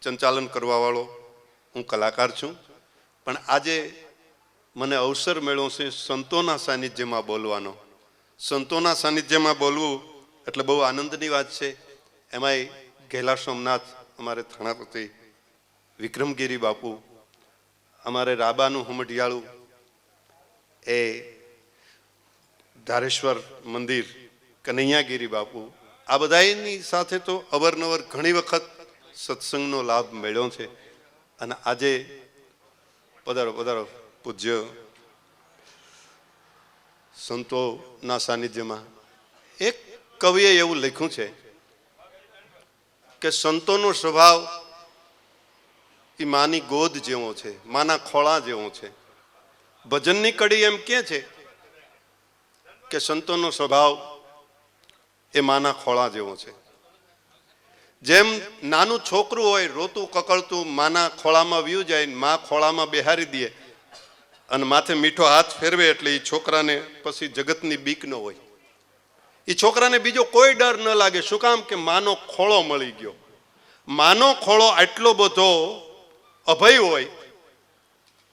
સંચાલન કરવાવાળો હું કલાકાર છું, પણ આજે મને અવસર મળ્યો છે સંતોના સાનિધ્યમાં બોલવાનો. સંતોના સાનિધ્યમાં બોલવું એટલે બહુ આનંદની વાત છે. એમાંય ઘેલા સોમનાથ, અમારે થાણાપતિ વિક્રમગીરી બાપુ, અમારે રાબાનું હમઢિયાળું, એ ધારેશ્વર મંદિર કનૈયાગીરી બાપુ, આ બધાની સાથે તો અવરનવર ઘણી વખત સત્સંગનો લાભ મળ્યો છે. અને આજે પધારો પધારો પૂજ્ય સંતોના સાનિધ્યમાં એક કવિએ એવું લખ્યું છે કે સંતોનો સ્વભાવ એ માની ગોદ જેવો છે, માના ખોળા જેવો છે. ભજનની કડી એમ કહે છે કે સંતોનો સ્વભાવ એ માના ખોળા જેવો છે. જેમ નાનું છોકરું હોય રોતું કકળતું માના ખોળામાં વ્યુ જાય, મા ખોળામાં બેહારી દે અને માથે મીઠો હાથ ફેરવે એટલે એ છોકરાને પછી જગતની બીક ન હોય. એ છોકરાને બીજો કોઈ ડર ન લાગે. શું કામ? કે માનો ખોળો મળી ગયો. માનો ખોળો આટલો બધો અભય હોય.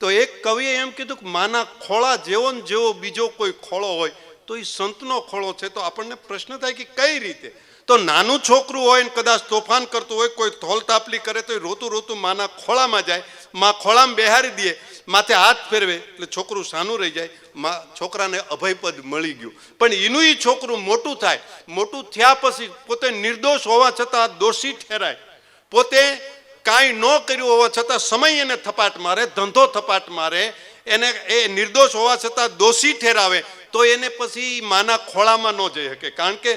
તો એક કવિએ એમ કીધું કે માના ખોળા જેવો ને જેવો બીજો કોઈ ખોળો હોય તો એ સંતનો ખોળો છે. તો આપણને પ્રશ્ન થાય કે કઈ રીતે? તો નાનું છોકરું હોય ને કદાચ તોફાન કરતું હોય, કોઈ થોલ તાપલી કરે તો એ રોતું રોતું માના ખોળામાં જાય, મા ખોળામાં બેહારી દે, માથે હાથ ફેરવે એટલે છોકરું સાનું રહી જાય. છોકરાને અભયપદ મળી ગયું. પણ એનું એ છોકરું મોટું થાય, મોટું થયા પછી પોતે નિર્દોષ હોવા છતાં દોષી ઠેરાય, પોતે કાંઈ ન કર્યું હોવા છતાં સમય એને થપાટ મારે, ધંધો થપાટ મારે, એને એ નિર્દોષ હોવા છતાં દોષી ઠેરાવે, તો એને પછી માના ખોળામાં ન જઈ શકે. કારણ કે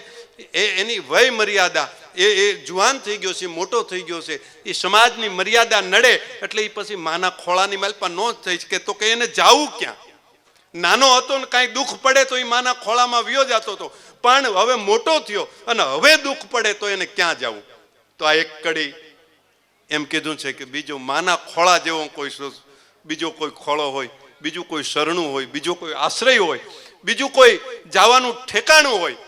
એની વય મર્યાદા, એ જુવાન થઈ ગયો છે, મોટો થઈ ગયો છે, એ સમાજની મર્યાદા નડે એટલે એ પછી માના ખોળાની માલપા ન થઈ શકે. તો કે એને જાવું ક્યાં? નાનો હતો ને કાંઈ દુઃખ પડે તો એ માના ખોળામાં વ્યો જતો હતો, પણ હવે મોટો થયો અને હવે દુઃખ પડે તો એને ક્યાં જવું? તો આ એક કડી એમ કીધું છે કે બીજો માના ખોળા જેવો કોઈ બીજો કોઈ ખોળો હોય, બીજું કોઈ શરણું હોય, બીજો કોઈ આશ્રય હોય, બીજું કોઈ જવાનું ઠેકાણું હોય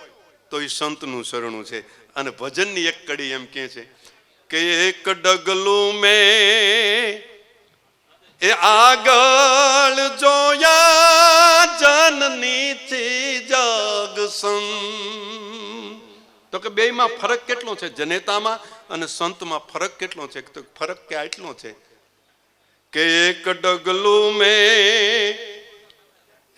તો એ સંતનું શરણું છે. અને ભજનની એક કડી એમ કહે છે કે એક ડગલું મેં એ આગળ જોયા જનનીથી જગ સંત. તો કે બેયમાં ફરક કેટલો છે? જનેતામાં અને સંતમાં ફરક કેટલો છે? તો ફરક કે આટલો છે કે એક ડગલું મેં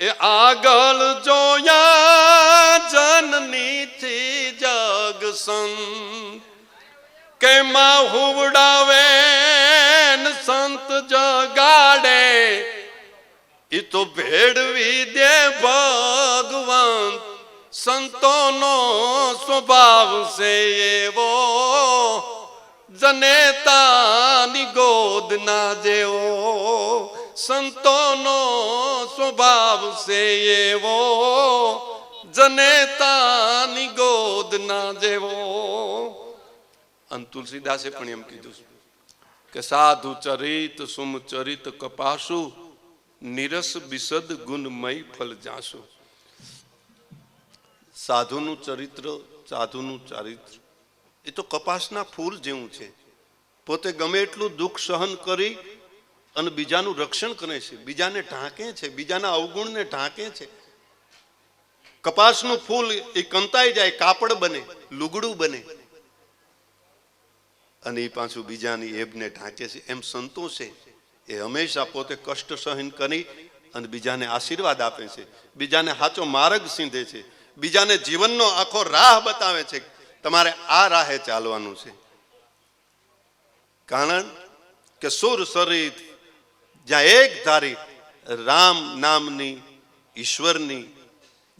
એ આગળ જોયા જનનીથી જગ સંત, કે માં હુવડાવે સંત જગાડે, એ તો ભેળવી દે ભગવાન. સંતોનો સ્વભાવ છે એવો, જનેતાની ગોદના જેવો. સંતોનો સ્વભાવ છે એવો, જનેતાની ગોદના જેવો. અને તુલસીદાસે પણ એમ કીધું કે સાધુ ચરિત સુમ ચરિત કપાસુ, નિરસ બિસદ ગુણમય ફલ જાસુ. સાધુનું ચરિત્ર, સાધુનું ચારિત્ર એ તો કપાસના ફૂલ જેવું છે. પોતે ગમે એટલું દુઃખ સહન કરી અને બીજાનું રક્ષણ કરે છે, બીજાને ઢાંકે છે, બીજાના અવગુણને ઢાંકે છે. કપાસનું ફૂલ એ કંતાઈ જાય, કાપડ બને, લુગડું બને, અને એ પાછું બીજાની એબને ઢાંકે છે. એમ સંતો છે એ હંમેશા પોતે કષ્ટ સહન કરી અને બીજાને આશીર્વાદ આપે છે, બીજાને સાચો માર્ગ સીંધે છે, બીજાને જીવનનો આખો રાહ બતાવે છે. તમારે આ રાહે ચાલવાનું છે. કારણ કે સુર સરિત જ્યાં એક ધારી રામ નામની, ઈશ્વરની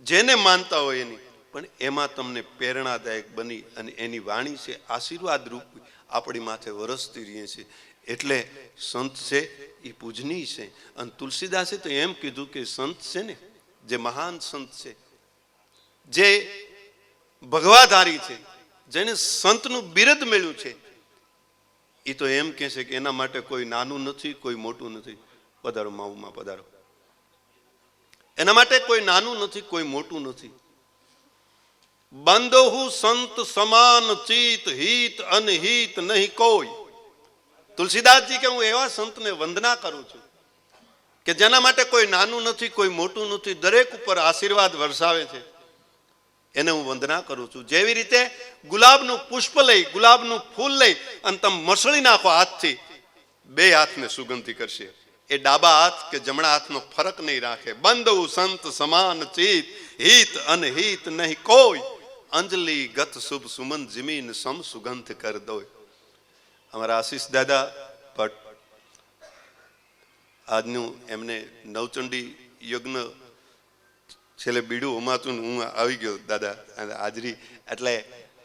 જેને માનતા હોય એની, પણ એમાં તમને પ્રેરણાદાયક બની અને એની વાણી છે આશીર્વાદ રૂપ આપણી માથે વરસતી રહે છે. એટલે સંત છે એ પૂજનીય છે. અને તુલસીદાસે તો એમ કીધું કે સંત છે ને, જે મહાન સંત છે, જે ભગવાધારી છે, જેને સંતનું બિરદ મળ્યું છે, એ તો એમ કહે છે કે એના માટે કોઈ નાનું નથી, કોઈ મોટું નથી. પધારો માવુમાં પધારો. એના માટે કોઈ નાનું નથી, કોઈ મોટું નથી. બંધહુ સંત સમાન ચિત, હિત અનહિત નહીં કોઈ. તુલસીદાસજી કે હું એવા સંતને વંદના કરું છું કે જેના માટે કોઈ નાનું નથી, કોઈ મોટું નથી, દરેક ઉપર આશીર્વાદ વરસાવે છે, એને હું વંદના કરું છું. જેવી રીતે ગુલાબનું પુષ્પ લઈ, ગુલાબનું ફૂલ લઈ અને તમે મસળી નાખો હાથથી, બે હાથને સુગંધી કરશે. એ ડાબા હાથ કે જમણા હાથનો ફરક નહીં રાખે. બંધુ સંત સમાન ચિત, હિત અનહિત નહીં કોઈ, અંજલિ ગત શુભ સુમન જમીન સમ સુગંધ કર દો. અમારા આશીષ દાદા ભટ્ટ આજનું એમને નવચંડી યજ્ઞ છેલ્લે બીડું ઉમાતું હું આવી ગયો દાદા હાજરી. એટલે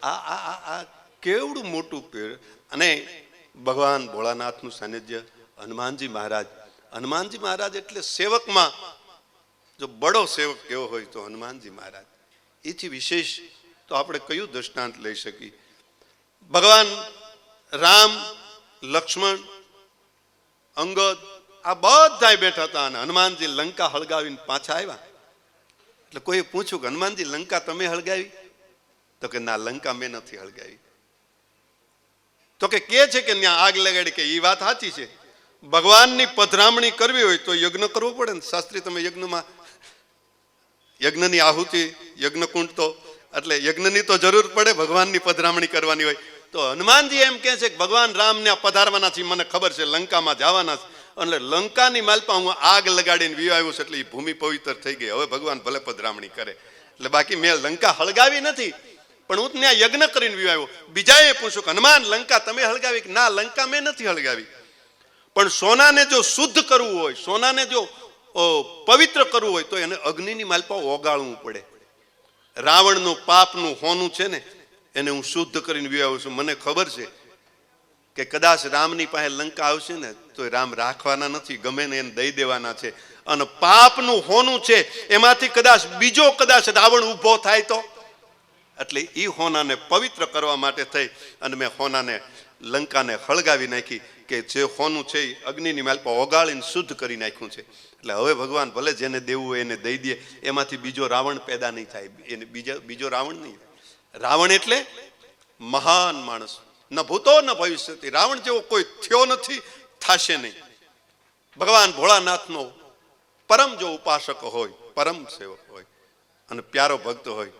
આ કેવડું મોટું પેડ. અને ભગવાન ભોળાનાથનું સાનિધ્ય, હનુમાનજી મહારાજ. હનુમાનજી મહારાજ એટલે સેવકમાં જો બડો સેવક કેવો હોય તો હનુમાનજી મહારાજ. એથી વિશેષ તો આપણે કયું દ્રષ્ટાંત લઈ શકીએ? ભગવાન રામ, લક્ષ્મણ, અંગદ આ બધા બેઠા હતા અને હનુમાનજી લંકા હળગાવીને પાછા આવ્યા. એટલે કોઈએ પૂછ્યું કે હનુમાનજી લંકા તમે હળગાવી? તો કે ના, લંકા મેં નથી હળગાવી. તો કે છે કે ત્યાં આગ લગાડી, કે એ વાત સાચી છે. ભગવાનની પધરામણી કરવી હોય તો યજ્ઞ કરવો પડે ને. શાસ્ત્રી તમે યજ્ઞમાં યજ્ઞની આહુતિ, યજ્ઞકુંડ તો એટલે યજ્ઞની તો જરૂર પડે, ભગવાનની પધરામણી કરવાની હોય. તો હનુમાનજી એમ કહે છે કે ભગવાન રામને પધારવાના છે, મને ખબર છે, લંકામાં જવાના છે, એટલે લંકાની માલપા હું આગ લગાડીને વિવાવ્યું છે, એટલે એ ભૂમિ પવિત્ર થઈ ગઈ. હવે ભગવાન ભલે પધરામણી કરે. એટલે બાકી મેં લંકા હળગાવી નથી, પણ હું ત્યાં યજ્ઞ કરીને વિવાવ્યો. બીજાએ પૂછ્યું કે હનુમાન લંકા તમે હળગાવી? કે ના, લંકા મેં નથી હળગાવી. પણ સોનાને જો શુદ્ધ કરવું હોય, સોનાને જો પવિત્ર કરવું હોય તો એને અગ્નિની માલપા ઓગાળવું પડે. રાવણનું પાપનું હોનું છે ને, એને હું શુદ્ધ કરીને વિવાવું છું. મને ખબર છે કે કદાચ રામની પાસે લંકા આવશે ને તો રામ રાખવાના નથી, ગમે ને એને દઈ દેવાના છે. અને પાપનું હોનું છે એમાંથી કદાચ રાવણ ઊભો થાય તો, એટલે એ હોનાને પવિત્ર કરવા માટે થઈ અને મેં હોનાને લંકાને હળગાવી નાખી, કે જે હોનું છે એ અગ્નિની માલપા ઓગાળીને શુદ્ધ કરી નાખ્યું છે. એટલે હવે ભગવાન ભલે જેને દેવું હોય એને દઈ દે, એમાંથી બીજો રાવણ પેદા નહીં થાય. એને બીજો રાવણ નહીં. રાવણ એટલે મહાન માણસ, ન ભૂતો ન ભવિષ્યથી. રાવણ જેવો કોઈ થયો નથી, થશે નહીં. ભગવાન ભોળાનાથનો પરમ જો ઉપાસક હોય, પરમ સેવક હોય અને પ્યારો ભક્ત હોય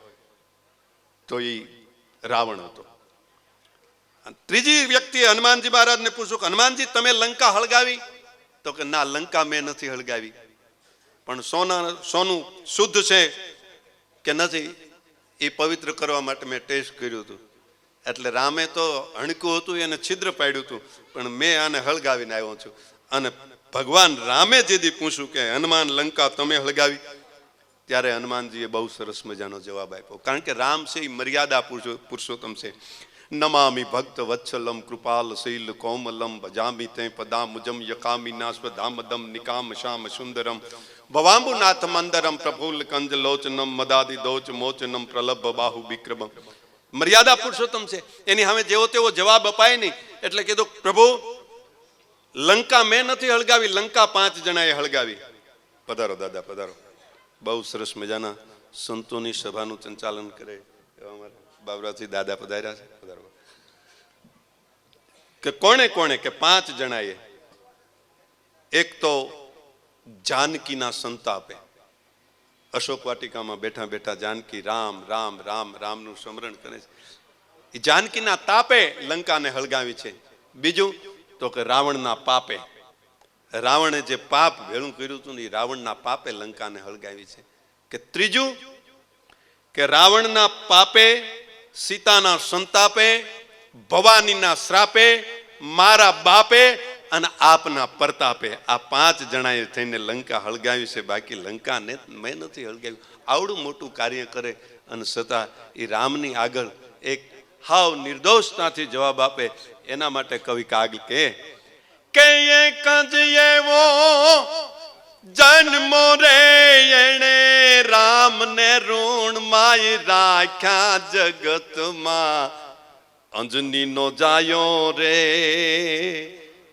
તો એ રાવણ હતો. ત્રીજી વ્યક્તિએ હનુમાનજી મહારાજને પૂછ્યું કે હનુમાનજી તમે લંકા હળગાવી? તો કે ના, લંકા મેં નથી હળગાવી, પણ સોનું શુદ્ધ છે કે નથી એ પવિત્ર કરવા માટે મેં ટેસ્ટ કર્યું હતું. એટલે રામે તો હણકું હતું, એને છિદ્ર પાડ્યું હતું, પણ મેં આને હળગાવીને આવ્યો છું. અને ભગવાન રામે જેથી પૂછ્યું કે હનુમાન લંકા તમે હળગાવી? ત્યારે હનુમાનજીએ બહુ સરસ મજાનો જવાબ આપ્યો. કારણ કે રામ છે એ મર્યાદા પુરુષોત્તમ છે. નમામિ ભક્ત વત્સલમ કૃપાલ શૈલ કોમલમ ભજામિ તે પદામુજમ યકામિ નાસ્વધામદમ નિકામ શ્યામ સુંદરમ ભવાંબુનાથ મંદરમ પ્રફુલ્લ કંજ લોચનમ મદાદિ દોચ મોચનમ પ્રલભ બાહુ વિક્રમમ. મર્યાદા પુરુષોત્તમ છે, એની સામે જેવો તેવો જવાબ અપાય નહીં. એટલે કીધું પ્રભુ લંકા મેં નથી હળગાવી, લંકા 5 જણાએ હળગાવી. પધારો દાદા પધારો. બહુ સરસ મજાના સંતોની સભાનું સંચાલન કરે એવા અમારા બાબરાથી દાદા પધાર્યા છે. કે કોણે કે 5 જણાએ. એક તો જાનકીના સંતાપે, અશોક વાટિકામાં બેઠા બેઠા જાનકી રામ રામ રામ રામનું સ્મરણ કરે છે. એ જાનકીના તાપે લંકાને હળગાવી છે. બીજું તો કે રાવણના પાપે, રાવણે જે પાપ ભેળું કર્યું હતું ને એ રાવણના પાપે લંકાને હળગાવી છે. કે ત્રીજું કે રાવણના પાપે, સીતાના સંતાપે, ભવાનીના શ્રાપે, મારા બાપે અને આપના પ્રતાપે આ 5 જણાએ થઈને લંકા હળગાવી છે. બાકી લંકાને મેં નથી હળગાવી. આવડું મોટું કાર્ય કરે અને છતાં એ રામની આગળ એક હાવ નિર્દોષતાથી જવાબ આપે. એના માટે કવિ કાગ કે એક જ એવો જન્મો રે એણે રામને ઋણ માય રાખ્યા જગતમાં, અંજની નો જાયો રે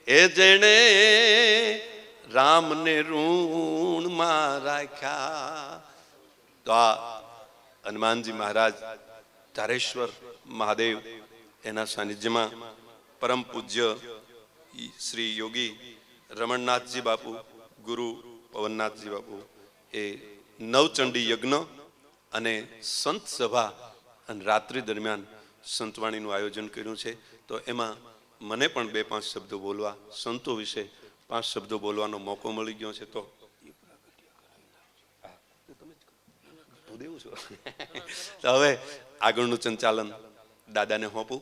એ જેણે રામને ઋણમાં રાખ્યા. તો આ હનુમાનજી મહારાજ ધારેશ્વર મહાદેવ એના સાનિધ્યમાં પરમ પૂજ્ય શ્રી યોગી રમણનાથજી બાપુ, ગુરુ પવનનાથજી બાપુ એ નવચંડી યજ્ઞ અને સંત સભા અને રાત્રિ દરમિયાન સંતવાણીનું આયોજન કર્યું છે. તો એમાં મને પણ 2-5 શબ્દો બોલવા, સંતો વિશે 5 શબ્દો બોલવાનો મોકો મળી ગયો છે. તો હવે આગળનું સંચાલન દાદાને સોંપું.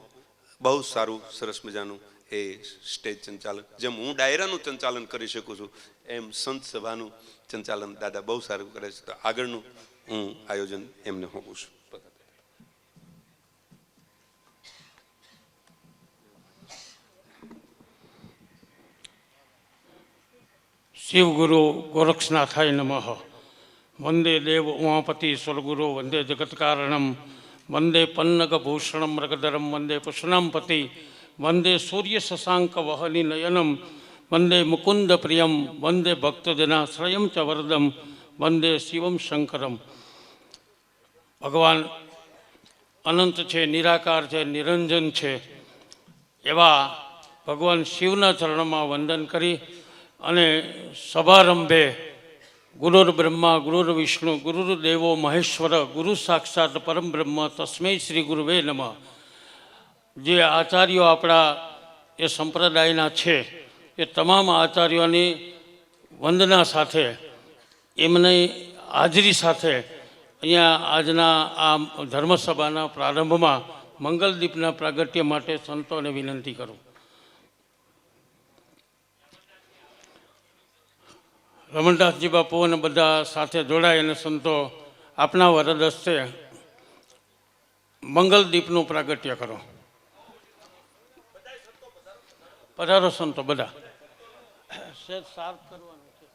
બહુ સારું, સરસ મજાનું એ સ્ટેજ સંચાલન, જેમ હું ડાયરાનું સંચાલન કરી શકું છું એમ સંત સભાનું સંચાલન દાદા બહુ સારું કરે છે. તો આગળનું હું આયોજન એમને સોંપું છું. શિવ ગુરુ ગોરક્ષનાથાય નમઃ. વંદે દેવ ઉમાપતિ સ્વર્ગુરુ વંદે જગત્કારણમ વંદે પન્નગભૂષણમ મૃગધરમ વંદે પુષ્ણાંપતિ વંદે સૂર્ય શશાંક વહની નયનમ વંદે મુકુંદ પ્રિયમ વંદે ભક્તજનાશ્રયમ ચ વરદમ વંદે શિવમ શંકરમ. ભગવાન અનંત છે, નિરાકાર છે, નિરંજન છે એવા ભગવાન શિવના ચરણમાં વંદન કરી અને સભારંભે ગુરુર બ્રહ્મા ગુરુર વિષ્ણુ ગુરુર દેવો મહેશ્વર ગુરુ સાક્ષાત પરમ બ્રહ્મ તસ્મૈ શ્રી ગુરુવે નમઃ. જે આચાર્યો આપણા એ સંપ્રદાયના છે એ તમામ આચાર્યોની વંદના સાથે, એમની હાજરી સાથે અહીંયા આજના આ ધર્મસભાના પ્રારંભમાં મંગલદીપના પ્રાગટ્ય માટે સંતોને વિનંતી કરું. રમણદાસજી બાપુ અને બધા સાથે જોડાય અને સંતો આપના વરદ હસ્તે મંગલદીપનું પ્રાગટ્ય કરો. પધારો સંતો બધા. સાફ કરવાનું છે.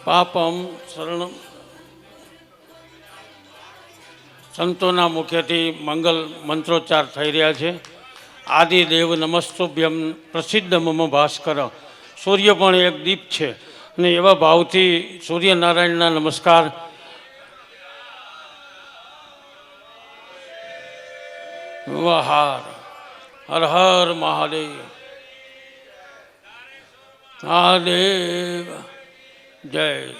પાપમ શરણમ. સંતોના મુખ્યથી મંગલ મંત્રોચ્ચાર થઈ રહ્યા છે. આદિદેવ નમસ્તુભ્યમ પ્રસિદ્ધ મમ ભાસ્કર. સૂર્ય પણ એક દીપ છે અને એવા ભાવથી સૂર્યનારાયણના નમસ્કાર. વહાર હર હર મહાદેવ. મહાદેવ જય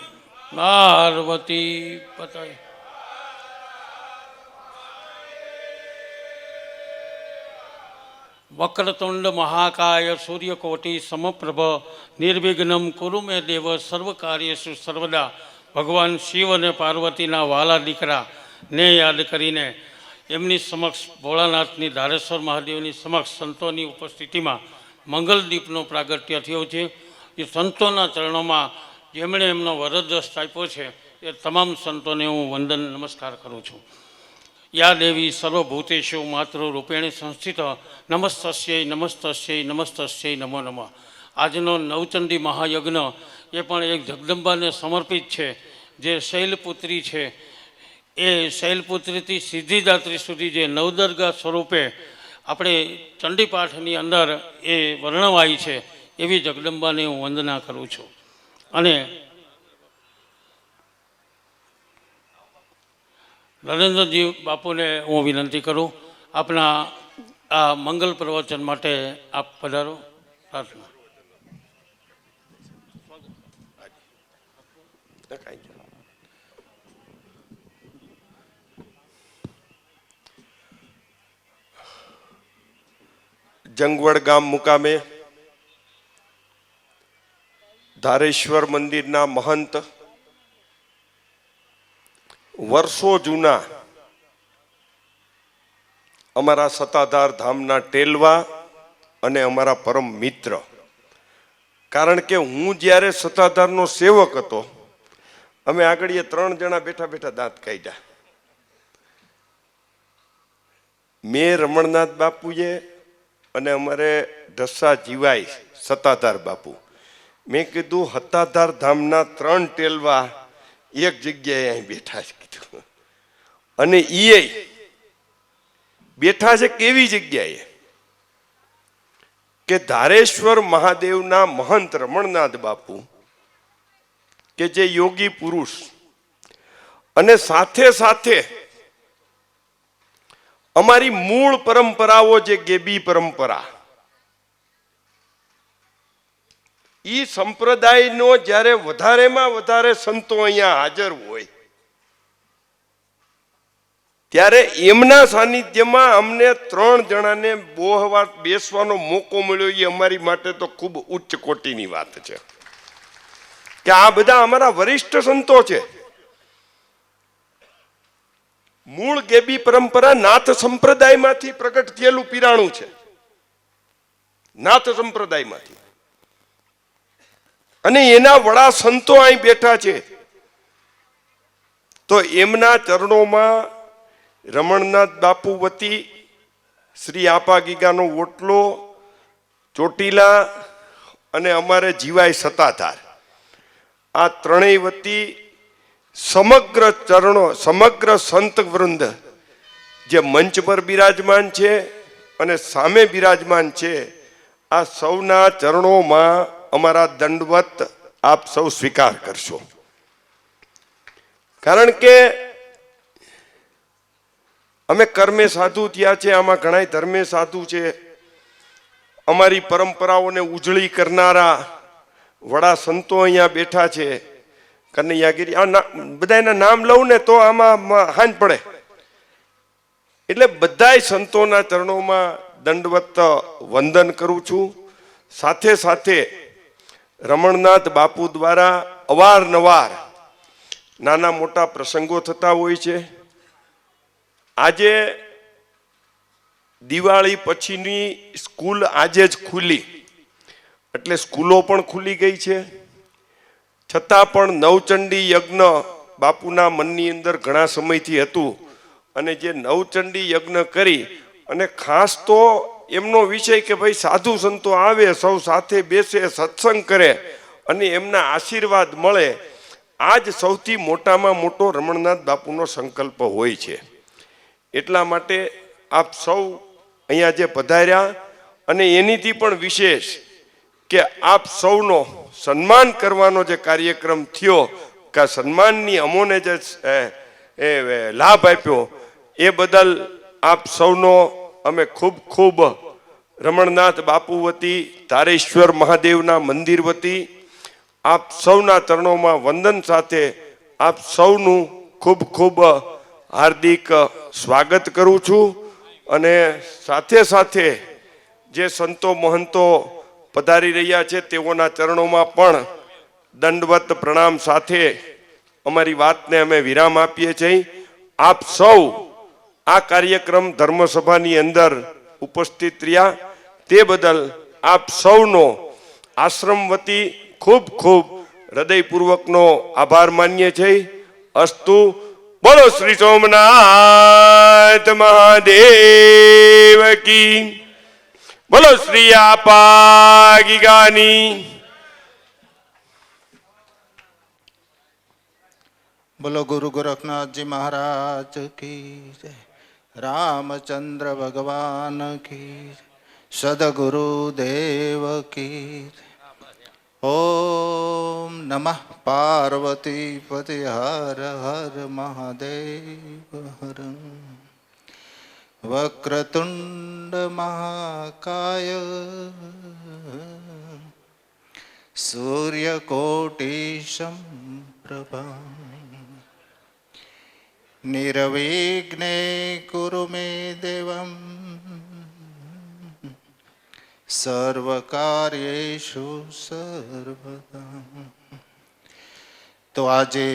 પાર્વતી પતય. વક્રતુંડ મહાકાય સૂર્યકોટિ સમપ્રભ નિર્વિઘ્નમ કુરુ મે દેવ સર્વ કાર્યેષુ સર્વદા. ભગવાન શિવ અને પાર્વતીના વાલા દીકરા ને યાદ કરીને એમની સમક્ષ ભોળાનાથની ધારેશ્વર મહાદેવની સમક્ષ સંતોની ઉપસ્થિતિમાં મંગલદીપનો પ્રાગટ્ય થયો છે. એ સંતોના ચરણોમાં જેમણે એમનો વરદસ્ત આપ્યો છે એ તમામ સંતોને હું વંદન નમસ્કાર કરું છું. યા દેવી સર્વભૂતેષુ માતૃરૂપેણ સંસ્થિત નમસ્તસ્યૈ નમસ્તસ્યૈ નમસ્તસ્યૈ નમો નમઃ. આજનો નવચંડી મહાયજ્ઞ એ પણ એક જગદંબાને સમર્પિત છે. જે શૈલપુત્રી છે એ શૈલપુત્રીથી સિદ્ધિદાત્રી સુધી જે નવદર્ગા સ્વરૂપે આપણે ચંડીપાઠની અંદર એ વર્ણવાઈ છે એવી જગદંબાને હું વંદના કરું છું. અને નરેન્દ્રજી બાપુને હું વિનંતી કરું આપના આ મંગલ પ્રવચન માટે આપ પધારો. પ્રાર્થના. જંગવડ ગામ મુકામે ધારેશ્વર મંદિરના મહંત, વર્ષો જૂના અમારા સત્તાધાર ધામના ટેલવા અને અમારા પરમ મિત્ર. કારણ કે હું જ્યારે સત્તાધારનો સેવક હતો, અમે આગળ 3 જણા બેઠા બેઠા દાંત કાઢ્યા. મેં રમણનાથ બાપુએ અને અમારે ઢસા જીવાય સત્તાધાર બાપુ, મેં કીધું સત્તાધાર ધામના 3 ટેલવા એક જગ્યાએ અહીં બેઠા છે કીધું. અને એ બેઠા છે કેવી જગ્યાએ કે ધારેશ્વર મહાદેવના મહંત રમણનાથ બાપુ કે જે યોગી પુરુષ અને સાથે સાથે અમારી મૂળ પરંપરાઓ જે ગેબી પરંપરા, ઈ સંપ્રદાયનો જ્યારે વધારેમાં વધારે સંતો અહીંયા હાજર હોય ત્યારે એમના સાનિધ્યમાં અમને 3 જણાને બોહવા બેસવાનો મોકો મળ્યો. એ અમારી માટે તો ખૂબ ઉચ્ચ કોટીની વાત છે કે આ બધા અમારા વરિષ્ઠ સંતો છે. મૂળ ગેબી પરંપરા નાથ સંપ્રદાયમાંથી પ્રગટ થયેલું પીરાણું છે, નાથ સંપ્રદાયમાંથી. અને એના વડા સંતો અહીં બેઠા છે. તો એમના ચરણોમાં રમણનાથ બાપુ વતી શ્રી આપા ગીગાનો ઓટલો, ચોટીલા અને અમારે જીવાય સતાધાર, આ ત્રણેય વતી સમગ્ર ચરણો, સમગ્ર સંત વૃંદ જે મંચ પર બિરાજમાન છે અને સામે બિરાજમાન છે, આ સૌના ચરણોમાં અમારા દંડવત આપ સૌ સ્વીકાર કરશો. કારણ કે અમે કર્મે સાધુ થયા છે, આમાં ઘણા ધર્મે સાધુ છે. અમારી પરંપરાઓને ઉજળી કરનારા વડા સંતો અહીંયા બેઠા છે. કનૈયાગીરી, આ બધાના નામ લઉં ને તો આમાં હાંજ પડે. એટલે બધાય સંતોના ચરણોમાં દંડવત વંદન કરું છું. સાથે સાથે રમણનાથ બાપુ દ્વારા અવારનવાર નાના મોટા પ્રસંગો થતા હોય છે. આજે દિવાળી પછીની સ્કૂલ આજે જ ખુલી, એટલે સ્કૂલો પણ ખુલી ગઈ છે. છતાં પણ નવચંડી યજ્ઞ બાપુના મનની અંદર ઘણા સમયથી હતું, અને જે નવચંડી યજ્ઞ કરી અને ખાસ તો એમનો વિષય કે ભાઈ સાધુ સંતો આવે, સૌ સાથે બેસે, સત્સંગ કરે અને એમના આશીર્વાદ મળે, આ જ સૌથી મોટામાં મોટો રમણનાથ બાપુનો સંકલ્પ હોય છે. એટલા માટે આપ સૌ અહીંયા જે પધાર્યા, અને એનીથી પણ વિશેષ કે આપ સૌનો સન્માન કરવાનો જે કાર્યક્રમ થયો, કે સન્માનની અમોને જે લાભ આપ્યો, એ બદલ આપ સૌનો અમે ખૂબ ખૂબ રમણનાથ બાપુ વતી, ધારેશ્વર મહાદેવના મંદિર વતી આપ સૌના ચરણોમાં વંદન સાથે આપ સૌનું ખૂબ ખૂબ હાર્દિક સ્વાગત કરું છું. અને સાથે સાથે જે સંતો મહંતો પધારી રહ્યા છે તેઓના ચરણોમાં પણ દંડવત પ્રણામ સાથે અમારી વાતને અમે વિરામ આપીએ છીએ. આપ સૌ આ કાર્યક્રમ ધર્મસભાની અંદર ઉપસ્થિત રહ્યા તે બદલ આપ સૌનો આશ્રમ વતી ખૂબ ખૂબ હૃદયપૂર્વકનો આભાર માનીએ છીએ. અસ્તુ. બોલો શ્રી સોમનાથ મહાદેવ કી, બોલો શ્રી આપા ગીગાની. બોલો ગુરુ ગોરખનાથજી મહારાજ કી જય, રામચંદ્ર ભગવાન કી જય, સદગુરુ દેવ કી જય. ઓમ નમઃ પાર્વતી પતિ હર હર મહાદેવ હર. વક્રતુંડ મહાકાય સૂર્યકોટી સમપ્રભા નિર્વિઘ્ને કુરુ મે દેવમ સર્વકાર્યેષુ સર્વદા. તો આજે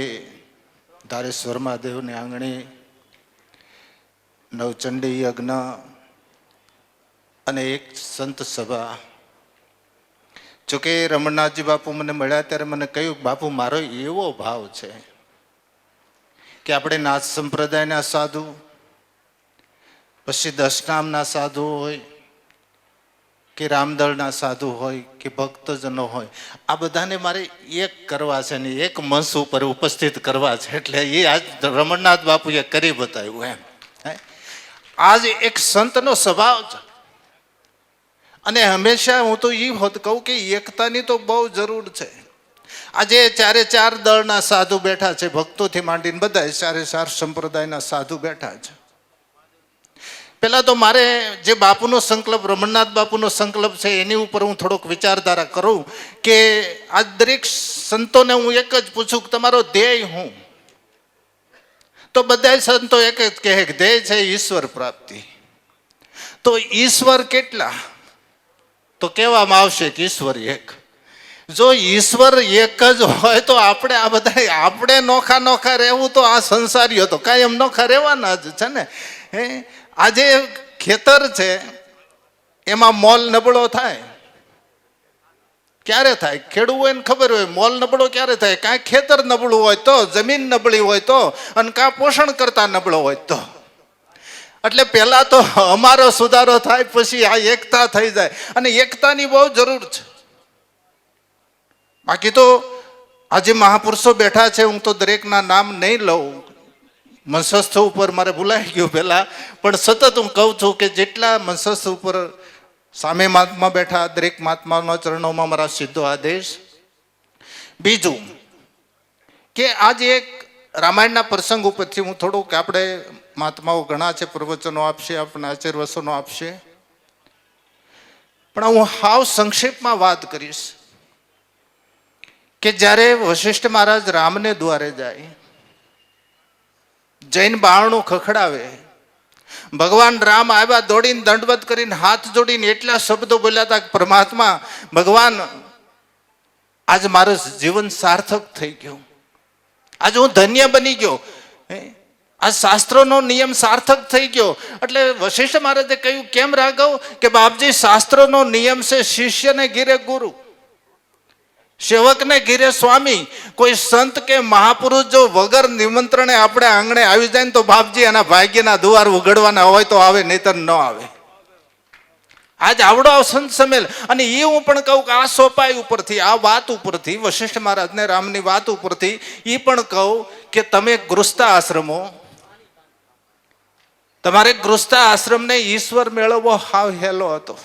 ધારેશ્વર મહાદેવને આંગણે નવચંડી યજ્ઞ અને એક સંત સભા. જોકે રમણનાથજી બાપુ મને મળ્યા ત્યારે મને કહ્યું, બાપુ મારો એવો ભાવ છે કે આપણે નાથ સંપ્રદાયના સાધુ, પછી દશનામના સાધુ હોય કે રામદળના સાધુ હોય કે ભક્તજનો હોય, આ બધાને મારે એક કરવા છે ને એક મંચ ઉપર ઉપસ્થિત કરવા છે. એટલે એ આજ રમણનાથ બાપુએ કરી બતાવ્યું. એમ આજ એક સંતનો સ્વભાવ છે. અને હંમેશા હું તો એ હોત કહું કે એકતાની તો બહુ જરૂર છે. આજે ચારે ચાર દળના સાધુ બેઠા છે, ભક્તોથી માંડીને બધા ચારે ચાર સંપ્રદાયના સાધુ બેઠા છે. પહેલા તો મારે જે બાપુનો સંકલ્પ, રમણનાથ બાપુનો સંકલ્પ છે એની ઉપર હું થોડોક વિચારધારા કરું કે આ દરેક સંતોને હું એક જ પૂછું કે તમારો ધ્યેય હું? તો બધા સંતો એક જ કહે કે ધ્યેય છે ઈશ્વર પ્રાપ્તિ. તો ઈશ્વર કેટલા? તો કહેવામાં આવશે કે ઈશ્વર એક. જો ઈશ્વર એક જ હોય તો આપણે નોખા નોખા રહેવું તો આ સંસારીઓ તો કાયમ નોખા રહેવાના જ છે ને. આજે ખેતર છે એમાં મોલ નબળો થાય ક્યારે થાય? ખેડૂત હોય ને ખબર હોય મોલ નબળો ક્યારે થાય? કાંઈ ખેતર નબળું હોય તો, જમીન નબળી હોય તો, અને કાં પોષણ કરતા નબળો હોય તો. એટલે પહેલા તો અમારો સુધારો થાય, પછી આ એકતા થઈ જાય. અને એકતાની બહુ જરૂર છે. બાકી તો આજે મહાપુરુષો બેઠા છે, હું તો દરેકના નામ નહીં લઉં, મંચસ્થ ઉપર મારે ભૂલાઈ ગયું પહેલા, પણ સતત હું કહું છું કે જેટલા મંચસ્થ ઉપર સામે મહાત્મા બેઠા, દરેક મહાત્માના ચરણોમાં મારા સીધો આદેશ. બીજું કે આજે એક રામાયણના પ્રસંગ ઉપરથી હું થોડુંક, આપણે મહાત્માઓ ઘણા છે, પ્રવચનો આપશે, આપણને આશીર્વચનો આપશે, પણ હું હાવ સંક્ષેપમાં વાત કરીશ કે જ્યારે વશિષ્ઠ મહારાજ રામને દ્વારે જાય, જૈન બારણું ખખડાવે, ભગવાન રામ આવ્યા, દોડીને દંડવત કરીને હાથ જોડીને એટલા શબ્દો બોલ્યા હતા કે પરમાત્મા, ભગવાન, આજ મારું જીવન સાર્થક થઈ ગયું, આજે હું ધન્ય બની ગયો, આ શાસ્ત્રોનો નિયમ સાર્થક થઈ ગયો. એટલે વશિષ્ઠ મહારાજે કહ્યું, કેમ રાઘવ? કે બાપજી, શાસ્ત્રોનો નિયમ છે શિષ્યને ઘીરે ગુરુ, સેવકને ઘીરે સ્વામી. કોઈ સંત કે મહાપુરુષ જો વગર નિમંત્રણે આપણે આંગણે આવી જાય ને તો બાપજી એના ભાગ્યના દ્વાર ઉઘડવાના હોય તો આવે, નહીતર ન આવે. આજ આવડો સંત સમેલ. અને એ હું પણ કહું કે આ સોપાઈ ઉપરથી, આ વાત ઉપરથી, વશિષ્ઠ મહારાજને રામની વાત ઉપરથી એ પણ કહું કે તમે ગૃહસ્થ આશ્રમો, તમારે ગૃહસ્થ આશ્રમને ઈશ્વર મેળવવો હાવ હેલો હતો.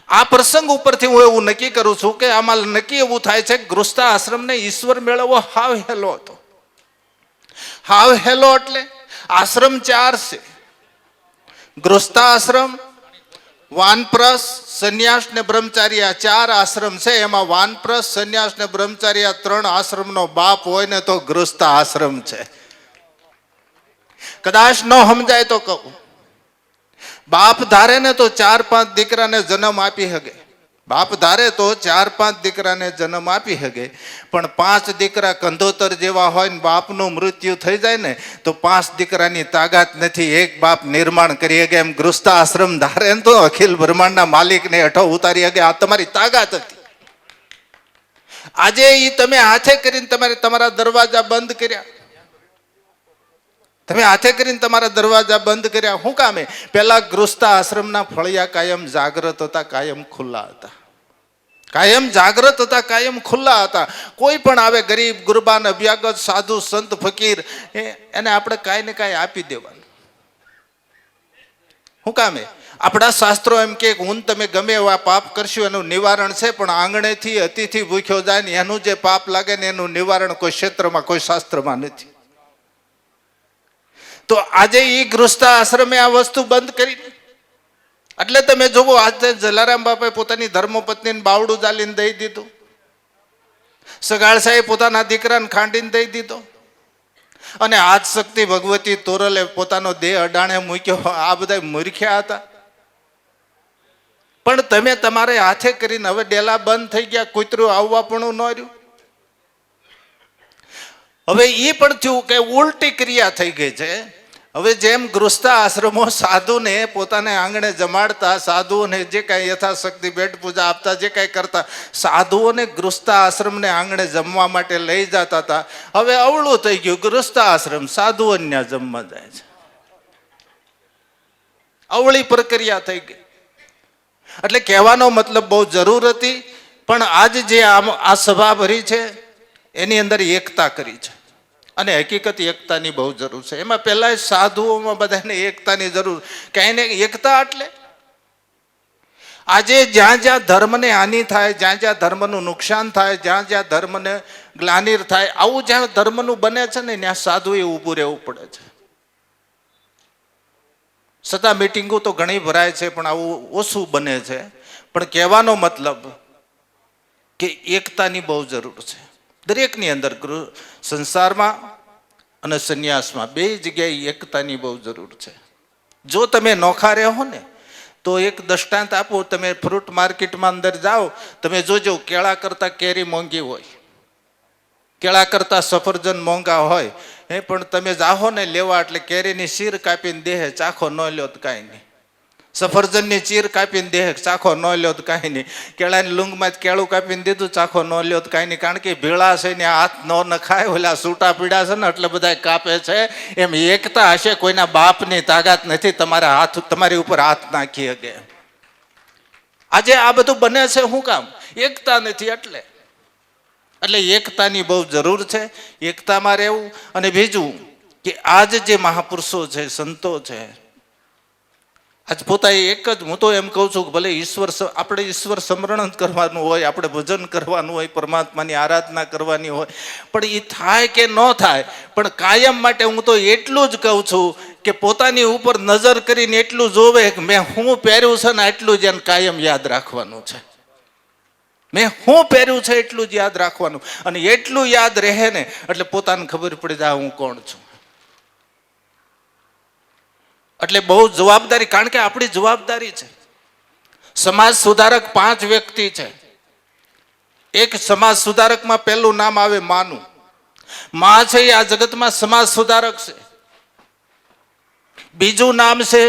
આ પ્રસંગ ઉપરથી હું એવું નક્કી કરું છું કે આમાં નક્કી એવું થાય છે કે ગૃહસ્થ આશ્રમને ઈશ્વર મેળવવો હાવ હેલો હતો. હાવ હેલો એટલે આશ્રમ ચાર છે: ગૃહસ્થ આશ્રમ, વાનપ્રસ્થ, સંન્યાસ ને બ્રહ્મચારી. આ ચાર આશ્રમ છે. એમાં વાનપ્રસ્થ, સંન્યાસ ને બ્રહ્મચારી, આ ત્રણ આશ્રમનો બાપ હોય ને તો ગૃહસ્થ આશ્રમ છે. કદાચ ન સમજાય તો કહું, બાપ ધારે ને તો 4-5 દીકરાને જન્મ આપી શકે. બાપ ધારે તો 4-5 દીકરાને જન્મ આપી શકે, પણ 5 દીકરા કંધોતર જેવા હોય ને બાપનું મૃત્યુ થઈ જાય ને તો 5 દીકરાની તાકાત નથી એક બાપ નિર્માણ કરી શકે. એમ ગૃહસ્થ આશ્રમ ધારે ને તો અખિલ બ્રહ્માંડના માલિકને હેઠો ઉતારી શકે. આ તમારી તાકાત હતી. આજે એ તમે હાથે કરીને તમારા દરવાજા બંધ કર્યા. તમે હાથે કરીને તમારા દરવાજા બંધ કર્યા. શું કામે? પેલા ગૃહસ્થ આશ્રમના ફળિયા કાયમ જાગ્રત હતા, કાયમ ખુલ્લા હતા. કાયમ જાગ્રત હતા, કાયમ ખુલ્લા હતા. કોઈ પણ આવે, ગરીબ, ગુરબાન, અભ્યાગત, સાધુ, સંત, ફકીર, એને આપણે કાંઈ ને કાંઈ આપી દેવાનું. શું કામે? આપણા શાસ્ત્રો એમ કે હું તમે ગમે એવા પાપ કરશો એનું નિવારણ છે, પણ આંગણેથી અતિથિ ભૂખ્યો જાય ને એનું જે પાપ લાગે ને એનું નિવારણ કોઈ ક્ષેત્રમાં, કોઈ શાસ્ત્રમાં નથી. તો આજે એ ગૃહસ્થ આશ્રમે આ વસ્તુ બંધ કરી. એટલે તમે જોવો, આજે જલારામ બાપાએ પોતાની ધર્મપત્નીને બાવડું ચાલીને દઈ દીધું, સગાળ સાહેબ પોતાના દીકરાને ખાંડીને દઈ દીધો, અને આજ શક્તિ ભગવતી તોરલે પોતાનો દેહ અડાણે મૂક્યો. આ બધા મૂર્ખ્યા હતા. પણ તમે તમારે હાથે કરીને હવે ડેલા બંધ થઈ ગયા, કૂતરું આવવા પણ ન રહ્યું. હવે એ પણ થયું કે ઉલટી ક્રિયા થઈ ગઈ છે. હવે જેમ ગૃહસ્થ આશ્રમો સાધુને પોતાને આંગણે જમાડતા, સાધુઓને જે કાંઈ યથાશક્તિ ભેટ પૂજા આપતા, જે કાંઈ કરતા, સાધુઓને ગૃહસ્થ આશ્રમને આંગણે જમવા માટે લઈ જતા હતા. હવે અવળું થઈ ગયું, ગૃહસ્થ આશ્રમ સાધુઓને ત્યાં જમવા જાય છે. અવળી પ્રક્રિયા થઈ ગઈ. એટલે કહેવાનો મતલબ બહુ જરૂર હતી, પણ આજ જે આ સભા ભરી છે એની અંદર એકતા કરી છે. અને હકીકત એકતાની બહુ જરૂર છે. એમાં પહેલા સાધુઓમાં બધાને એકતાની જરૂર. કાંઈ ને એકતા એટલે આજે જ્યાં જ્યાં ધર્મને હાનિ થાય, જ્યાં જ્યાં ધર્મનું નુકસાન થાય, જ્યાં જ્યાં ધર્મને ગ્લાનિર થાય, આવું જ્યાં ધર્મનું બને છે ને ત્યાં સાધુએ ઊભું રહેવું પડે છે. છતાં મિટિંગો તો ઘણી ભરાય છે પણ આવું ઓછું બને છે. પણ કહેવાનો મતલબ કે એકતાની બહુ જરૂર છે દરેકની અંદર, સંસારમાં અને સંન્યાસમાં બે જગ્યાએ એકતાની બહુ જરૂર છે. જો તમે નોખા રહો ને તો એક દ્રષ્ટાંત આપો, તમે ફ્રૂટ માર્કેટમાં અંદર જાઓ, તમે જોજો કેળા કરતાં કેરી મોંઘી હોય, કેળા કરતાં સફરજન મોંઘા હોય, પણ તમે જાઓ ને લેવા એટલે કેરીની ચીર કાપીને દેહે ચાખો ન લ્યો તો કાંઈ નહીં, સફરજનની ચીર કાપીને દેહે ચાખો ન લ્યો તો કાંઈ નહીં, કેળાની લૂંગમાં જ કેળું કાપીને દીધું ચાખો ન લ્યો તો કાંઈ નહીં. કારણ કે ભીળા છે ને હાથ ન નખાય, ઓલા સૂટા પીડા છે ને એટલે બધા કાપે છે. એમ એકતા હશે, કોઈના બાપની તાકાત નથી તમારા હાથ તમારી ઉપર હાથ નાખી શકે. આજે આ બધું બને છે શું કામ? એકતા નથી એટલે એકતાની બહુ જરૂર છે, એકતામાં રહેવું. અને બીજું કે આજ જે મહાપુરુષો છે, સંતો છે, આજ પોતા એક જ, હું તો એમ કહું છું કે ભલે આપણે ઈશ્વર સ્મરણ કરવાનું હોય, આપણે ભજન કરવાનું હોય, પરમાત્માની આરાધના કરવાની હોય, પણ એ થાય કે ન થાય, પણ કાયમ માટે હું તો એટલું જ કહું છું કે પોતાની ઉપર નજર કરીને એટલું જોવે કે મેં શું પહેર્યું છે ને એટલું જ એને કાયમ યાદ રાખવાનું છે. મેં શું પહેર્યું છે એટલું જ યાદ રાખવાનું, અને એટલું યાદ રહે ને એટલે પોતાને ખબર પડી જાય હું કોણ છું. એટલે બહુ જવાબદારી, કારણ કે આપણી જવાબદારી છે. સમાજ સુધારક 5 વ્યક્તિ છે. એક સમાજ સુધારકમાં પહેલું નામ આવે માનું. માં છે એ આ જગતમાં સમાજ સુધારક છે. બીજું નામ છે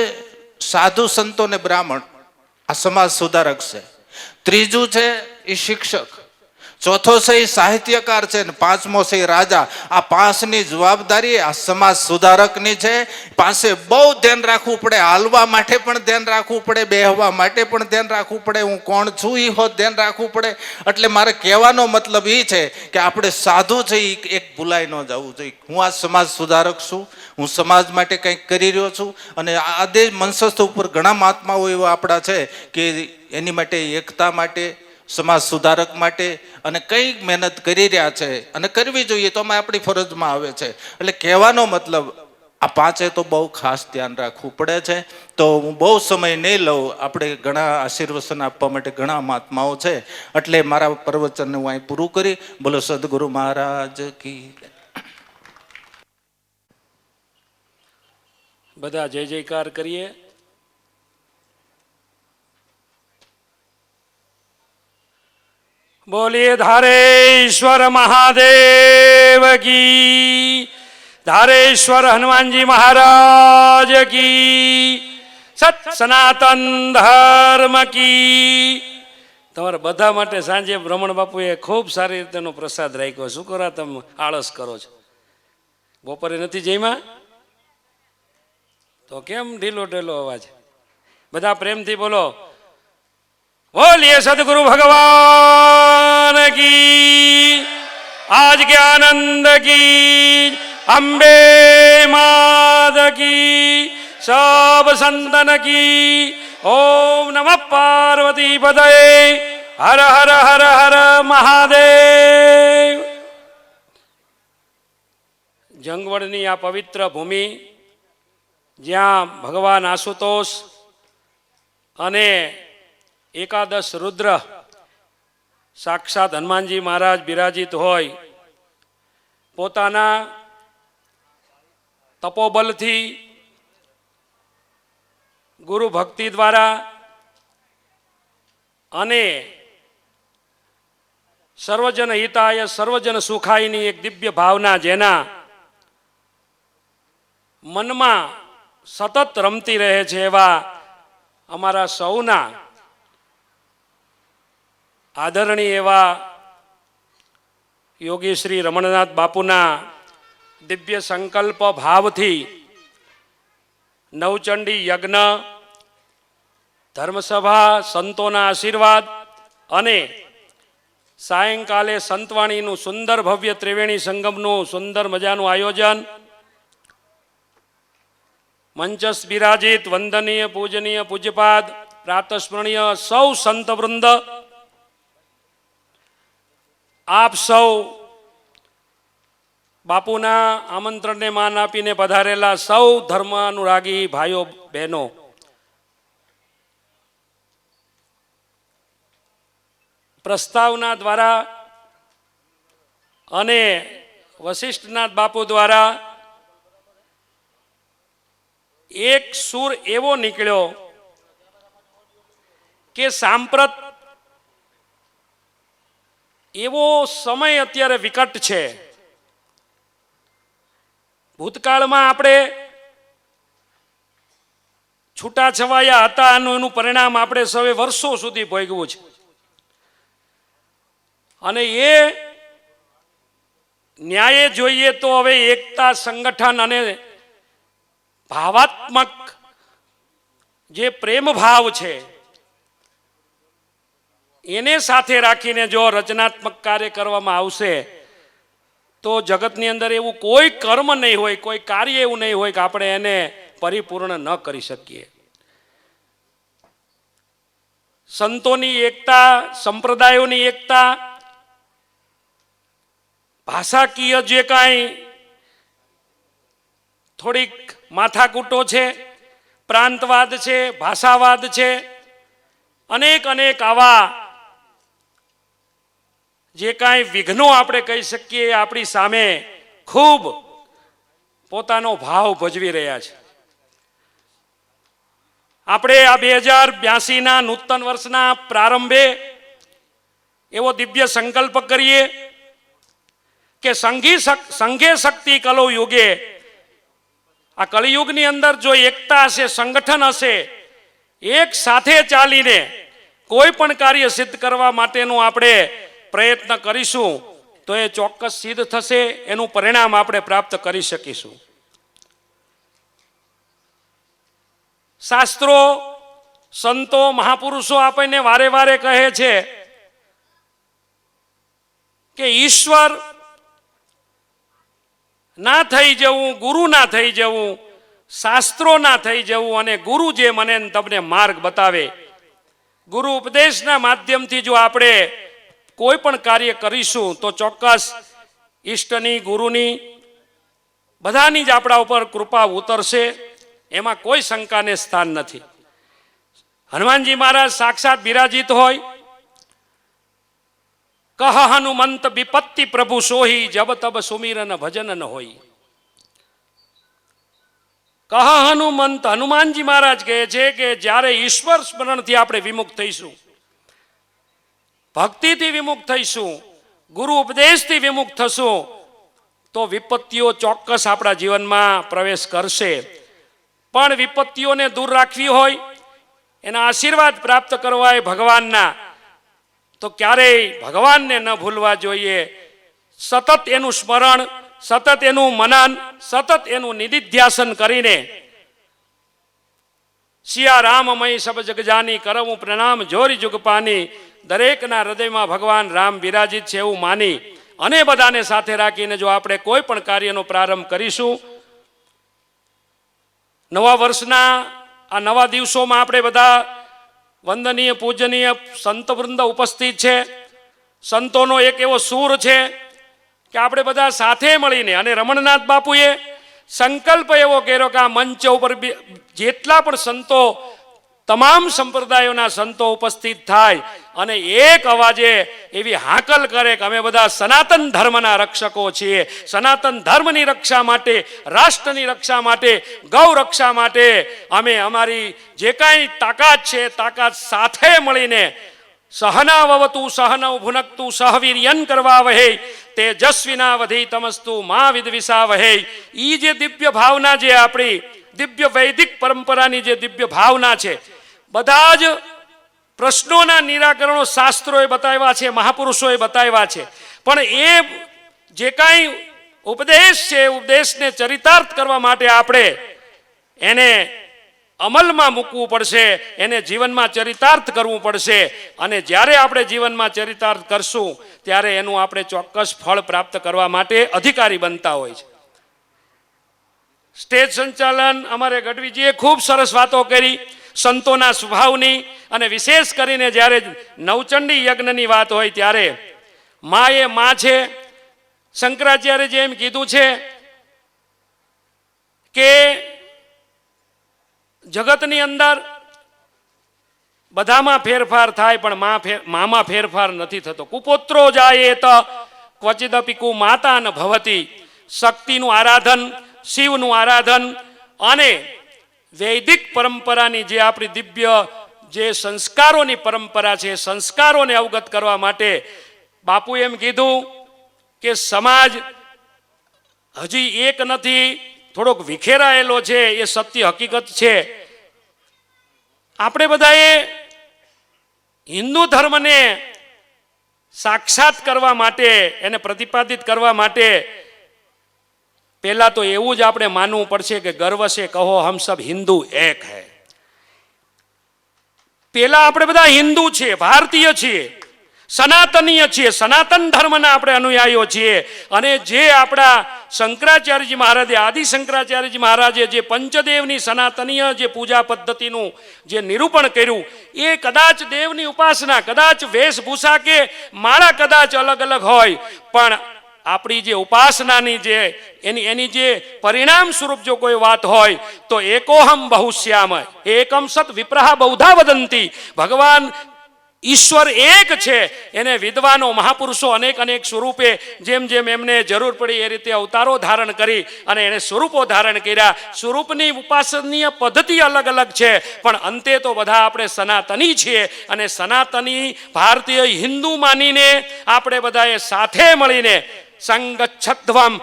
સાધુ સંતો ને બ્રાહ્મણ, આ સમાજ સુધારક છે. ત્રીજું છે એ શિક્ષક, ચોથો છે એ સાહિત્યકાર છે, ને પાંચમો છે એ રાજા. આ 5ની જવાબદારી આ સમાજ સુધારકની છે. પાસે બહુ ધ્યાન રાખવું પડે, હાલવા માટે પણ ધ્યાન રાખવું પડે, બેહવા માટે પણ ધ્યાન રાખવું પડે, હું કોણ છું એ હોત ધ્યાન રાખવું પડે. એટલે મારે કહેવાનો મતલબ એ છે કે આપણે સાધુ છે એ એક ભૂલાઈ ન જવું જોઈએ. હું આ સમાજ સુધારક છું, હું સમાજ માટે કંઈક કરી રહ્યો છું. અને આ દેશ મંચસ્થ ઉપર ઘણા મહાત્માઓ એવા આપણા છે કે એની માટે, એકતા માટે, સમાજ સુધારક માટે અને કઈ મહેનત કરી રહ્યા છે, અને કરવી જોઈએ તો અમે આપણી ફરજમાં આવે છે. એટલે કહેવાનો મતલબ આ 5એ તો બહુ ખાસ ધ્યાન રાખવું પડે છે. તો હું બહુ સમય નહીં લઉં, આપણે ઘણા આશીર્વચન આપવા માટે ઘણા મહાત્માઓ છે, એટલે મારા પ્રવચનને હું અહીં પૂરું કરી. બોલો સદગુરુ મહારાજ કી. બધા જય જયકાર કરીએ. બોલીએ ધારેશ્વર મહાદેવ કી, ધારેશ્વર હનુમાનજી મહારાજ કી, સત સનાતન ધર્મ કી. તમારા બધા માટે સાંજે રમણ બાપુએ ખૂબ સારી રીતેનો પ્રસાદ રાખ્યો. શું કરો તમે આળસ કરો છો? બપોરે નથી જઈમાં તો કેમ ઢીલો ઢીલો અવાજ? બધા પ્રેમથી બોલો, બોલીએ સદગુરુ ભગવાન की, आज के आनंद की, अम्बे माद की, सब संतन की. ओम नमः पार्वती पदये, हर हर हर हर महादेव. જંગવડની આ પવિત્ર ભૂમિ જ્યાં ભગવાન આશુતોષ અને એકાદશ રુદ્ર સાક્ષાત હનુમાનજી મહારાજ બિરાજિત હોય, પોતાના તપોબલથી, ગુરુ ભક્તિ દ્વારા અને સર્વજન હિતાય સર્વજન સુખાયની એક દિવ્ય ભાવના જેના મનમાં સતત રમતી રહે છે, એવા અમારા સૌના આદરણીય એવા યોગી શ્રી રમણનાથ બાપુના દિવ્ય સંકલ્પ ભાવથી નવચંડી યજ્ઞ, ધર્મસભા, સંતોના આશીર્વાદ અને સાયંકાલે સંતવાણીનું સુંદર ભવ્ય ત્રિવેણી સંગમનું સુંદર મજાનું આયોજન, મંચસ બિરાજિત વંદનીય પૂજનીય પૂજ્યપાદ પ્રાતસ્મરણીય સૌ સંત વૃંદ, આપ સૌ બાપુના આમંત્રણને માન આપીને પધારેલા સૌ ધર્મ અનુરાગી ભાઈઓ બહેનો, પ્રસ્તાવના દ્વારા અને વશિષ્ઠનાથ બાપુ દ્વારા એક સૂર એવો નીકળ્યો કે સાંપ્રત એવો સમય અત્યારે વિકટ છે. ભૂતકાળમાં આપણે છૂટાછવાયા હતા એનું પરિણામ આપણે સૌએ વર્ષો સુધી ભોગવ્યું છે. અને એ ન્યાયે જોઈએ તો હવે એકતા, સંગઠન અને ભાવાત્મક જે પ્રેમ ભાવ છે એને સાથે રાખીને જો રચનાત્મક કાર્ય કરવામાં આવશે તો જગતની અંદર એવું કોઈ કર્મ નહીં હોય, કોઈ કાર્ય એવું નહીં હોય કે આપણે એને પરિપૂર્ણ ન કરી શકીએ. સંતોની એકતા, સંપ્રદાયોની એકતા, ભાષાકીય જે કાંઈ થોડીક માથાકૂટો છે, પ્રાંતવાદ છે, ભાષાવાદ છે, અનેક અનેક આવા જે કાંઈ વિઘ્નો આપણે કહી શકીએ આપણી સામે ખૂબ પોતાનો ભાવ ભજવી રહ્યા છે. આપણે આ 2082ના નૂતન વર્ષના પ્રારંભે એવો દિવ્ય સંકલ્પ કરીએ કે સંઘે શક્તિ કલો યુગે, આ કલિયુગની અંદર જો એકતા હશે, સંગઠન હશે, એક સાથે ચાલીને કોઈ પણ કાર્ય સિદ્ધ કરવા માટેનું આપણે પ્રયત્ન કરીશું તો એ ચોક્કસ સિદ્ધ થશે, એનું પરિણામ આપણે પ્રાપ્ત કરી શકીશું. શાસ્ત્રો, સંતો, મહાપુરુષો આપણને વારે વારે કહે છે કે ઈશ્વર ના થઈ જવું, ગુરુ ના થઈ જવું, શાસ્ત્રો ના થઈ જવું, અને ગુરુ જે મને તમને માર્ગ બતાવે, ગુરુ ઉપદેશના માધ્યમથી જો આપણે કોઈ પણ કાર્ય કરીશું તો ચોક્કસ ઈષ્ટની, ગુરુની, બધાની જ આપણા ઉપર કૃપા ઉતરશે, એમાં કોઈ શંકાને સ્થાન નથી. હનુમાનજી મહારાજ સાક્ષાત બિરાજિત હોય, કહ હનુમંત વિપત્તિ પ્રભુ સોહી, જબ તબ સુમિરન ભજન ન હોય. કહ હનુમંત, હનુમાનજી મહારાજ કહે છે કે જ્યારે ઈશ્વર સ્મરણથી આપણે વિમુખ થઈશું, ભક્તિથી વિમુખ થઈશું, ગુરુ ઉપદેશથી વિમુખ થશું તો વિપત્તિઓ ચોક્કસ આપણા જીવનમાં પ્રવેશ કરશે. પણ વિપત્તિઓને દૂર રાખવી હોય, એના આશીર્વાદ પ્રાપ્ત કરવા હોય ભગવાનના, તો ક્યારેય ભગવાનને ન ભૂલવા જોઈએ. સતત એનું સ્મરણ, સતત એનું મનન, સતત એનું નિધિધ્યાસન કરીને સિયા રામમય સબ જગ જાની, કરવું પ્રણામ જોરી જુગ પાની, દરેકના હૃદયમાં ભગવાન રામ બિરાજિત છે એવું માની અને બધાને સાથે રાખીને જો આપણે કોઈ પણ કાર્યનો પ્રારંભ કરીશું, નવા વર્ષના આ નવા દિવસોમાં આપણે બધા વંદનીય પૂજનીય સંતવૃંદ ઉપસ્થિત છે. સંતોનો એક એવો સૂર છે કે આપણે બધા સાથે મળીને, અને રમણનાથ બાપુએ સંકલ્પ એવો કર્યો કે આ મંચ ઉપર જેટલા પણ સંતો, તમામ સંપ્રદાયોના સંતો ઉપસ્થિત થાય અને એક અવાજે એવી હાકલ કરે કે અમે બધા સનાતન ધર્મના રક્ષકો છીએ. સનાતન ધર્મની રક્ષા માટે, રાષ્ટ્રની રક્ષા માટે, ગૌ રક્ષા માટે અમે અમારી જે કાંઈ તાકાત છે તાકાત સાથે મળીને સહનાવવતુ સહનૌ ભુનક્તુ સહવીર્યન કરવા વહે તેજસ્વિના વધી તમસ્તુ મા વિદ્વિષા વહે. ઈ જે દિવ્ય ભાવના, જે આપણી દિવ્ય વૈદિક પરંપરાની જે દિવ્ય ભાવના છે, બધા જ પ્રશ્નોના નિરાકરણો શાસ્ત્રોએ બતાવ્યા છે, મહાપુરુષોએ બતાવ્યા છે. પણ એ જે કાંઈ ઉપદેશ છે, ઉપદેશને ચરિતાર્થ કરવા માટે આપણે એને અમલમાં મૂકવું પડશે, એને જીવનમાં ચરિતાર્થ કરવું પડશે. અને જ્યારે આપણે જીવનમાં ચરિતાર્થ કરશું ત્યારે એનું આપણે ચોક્કસ ફળ પ્રાપ્ત કરવા માટે અધિકારી બનતા હોય છે. સ્ટેજ સંચાલન અમારે ગઢવીજીએ ખૂબ સરસ વાતો કરી. સંતોના સ્વભાવની, અને વિશેષ કરીને જ્યારે નવચંડી યજ્ઞની વાત હોય ત્યારે મા એ મા છે. શંકરાચાર્યજી એમ કીધું છે કે જગતની અંદર બધામાં ફેરફાર થાય પણ મામાં ફેરફાર નથી થતો. કુપોત્રો જાય તો ક્વચિદપી કુ માતા ન ભવતી. શક્તિનું આરાધન, શિવનું આરાધન અને વૈદિક પરંપરાની જે આપણી દિવ્ય જે સંસ્કારોની પરંપરા છે, સંસ્કારોને અવગત કરવા માટે બાપુ એમ કીધું કે સમાજ હજી એક નથી, થોડોક વિખેરાયેલો છે. એ સત્ય હકીકત છે. આપણે બધાએ હિન્દુ ધર્મને સાક્ષાત કરવા માટે, એને પ્રતિપાદિત કરવા માટે પહેલા તો એવું જ આપણે માનવું પડશે કે ગર્વ છે કહો હમ સબ હિન્દુ એક હૈ. પહેલા આપણે બધા હિન્દુ છીએ, ભારતીય છીએ, સનાતનીય છીએ, સનાતન ધર્મના આપણે અનુયાયીઓ છીએ. અને જે આપણા શંકરાચાર્યજી મહારાજે, આદિ શંકરાચાર્યજી મહારાજે જે પંચદેવની સનાતનીય જે પૂજા પદ્ધતિનું જે નિરૂપણ કર્યું, એ કદાચ દેવની ઉપાસના, કદાચ વેશભૂષા કે માળા કદાચ અલગ અલગ હોય, પણ આપણી જે ઉપાસનાની જે એની જે પરિણામ સ્વરૂપ જો કોઈ વાત હોય તો એકોહમ બહુશ્યામ, એકમ સત વિપ્રહા બહુધા વદંતી. ભગવાન ઈશ્વર એક છે. એને વિદ્વાનો મહાપુરુષો અનેક અનેક સ્વરૂપે જેમ જેમ એમને જરૂર પડી એ રીતે અવતારો ધારણ કરી અને એને સ્વરૂપો ધારણ કર્યા. સ્વરૂપની ઉપાસનીય પદ્ધતિ અલગ અલગ છે, પણ અંતે તો બધા આપણે સનાતની છીએ. અને સનાતની ભારતીય હિન્દુ માનીને આપણે બધાએ સાથે મળીને સંગચ્છધ્વમ,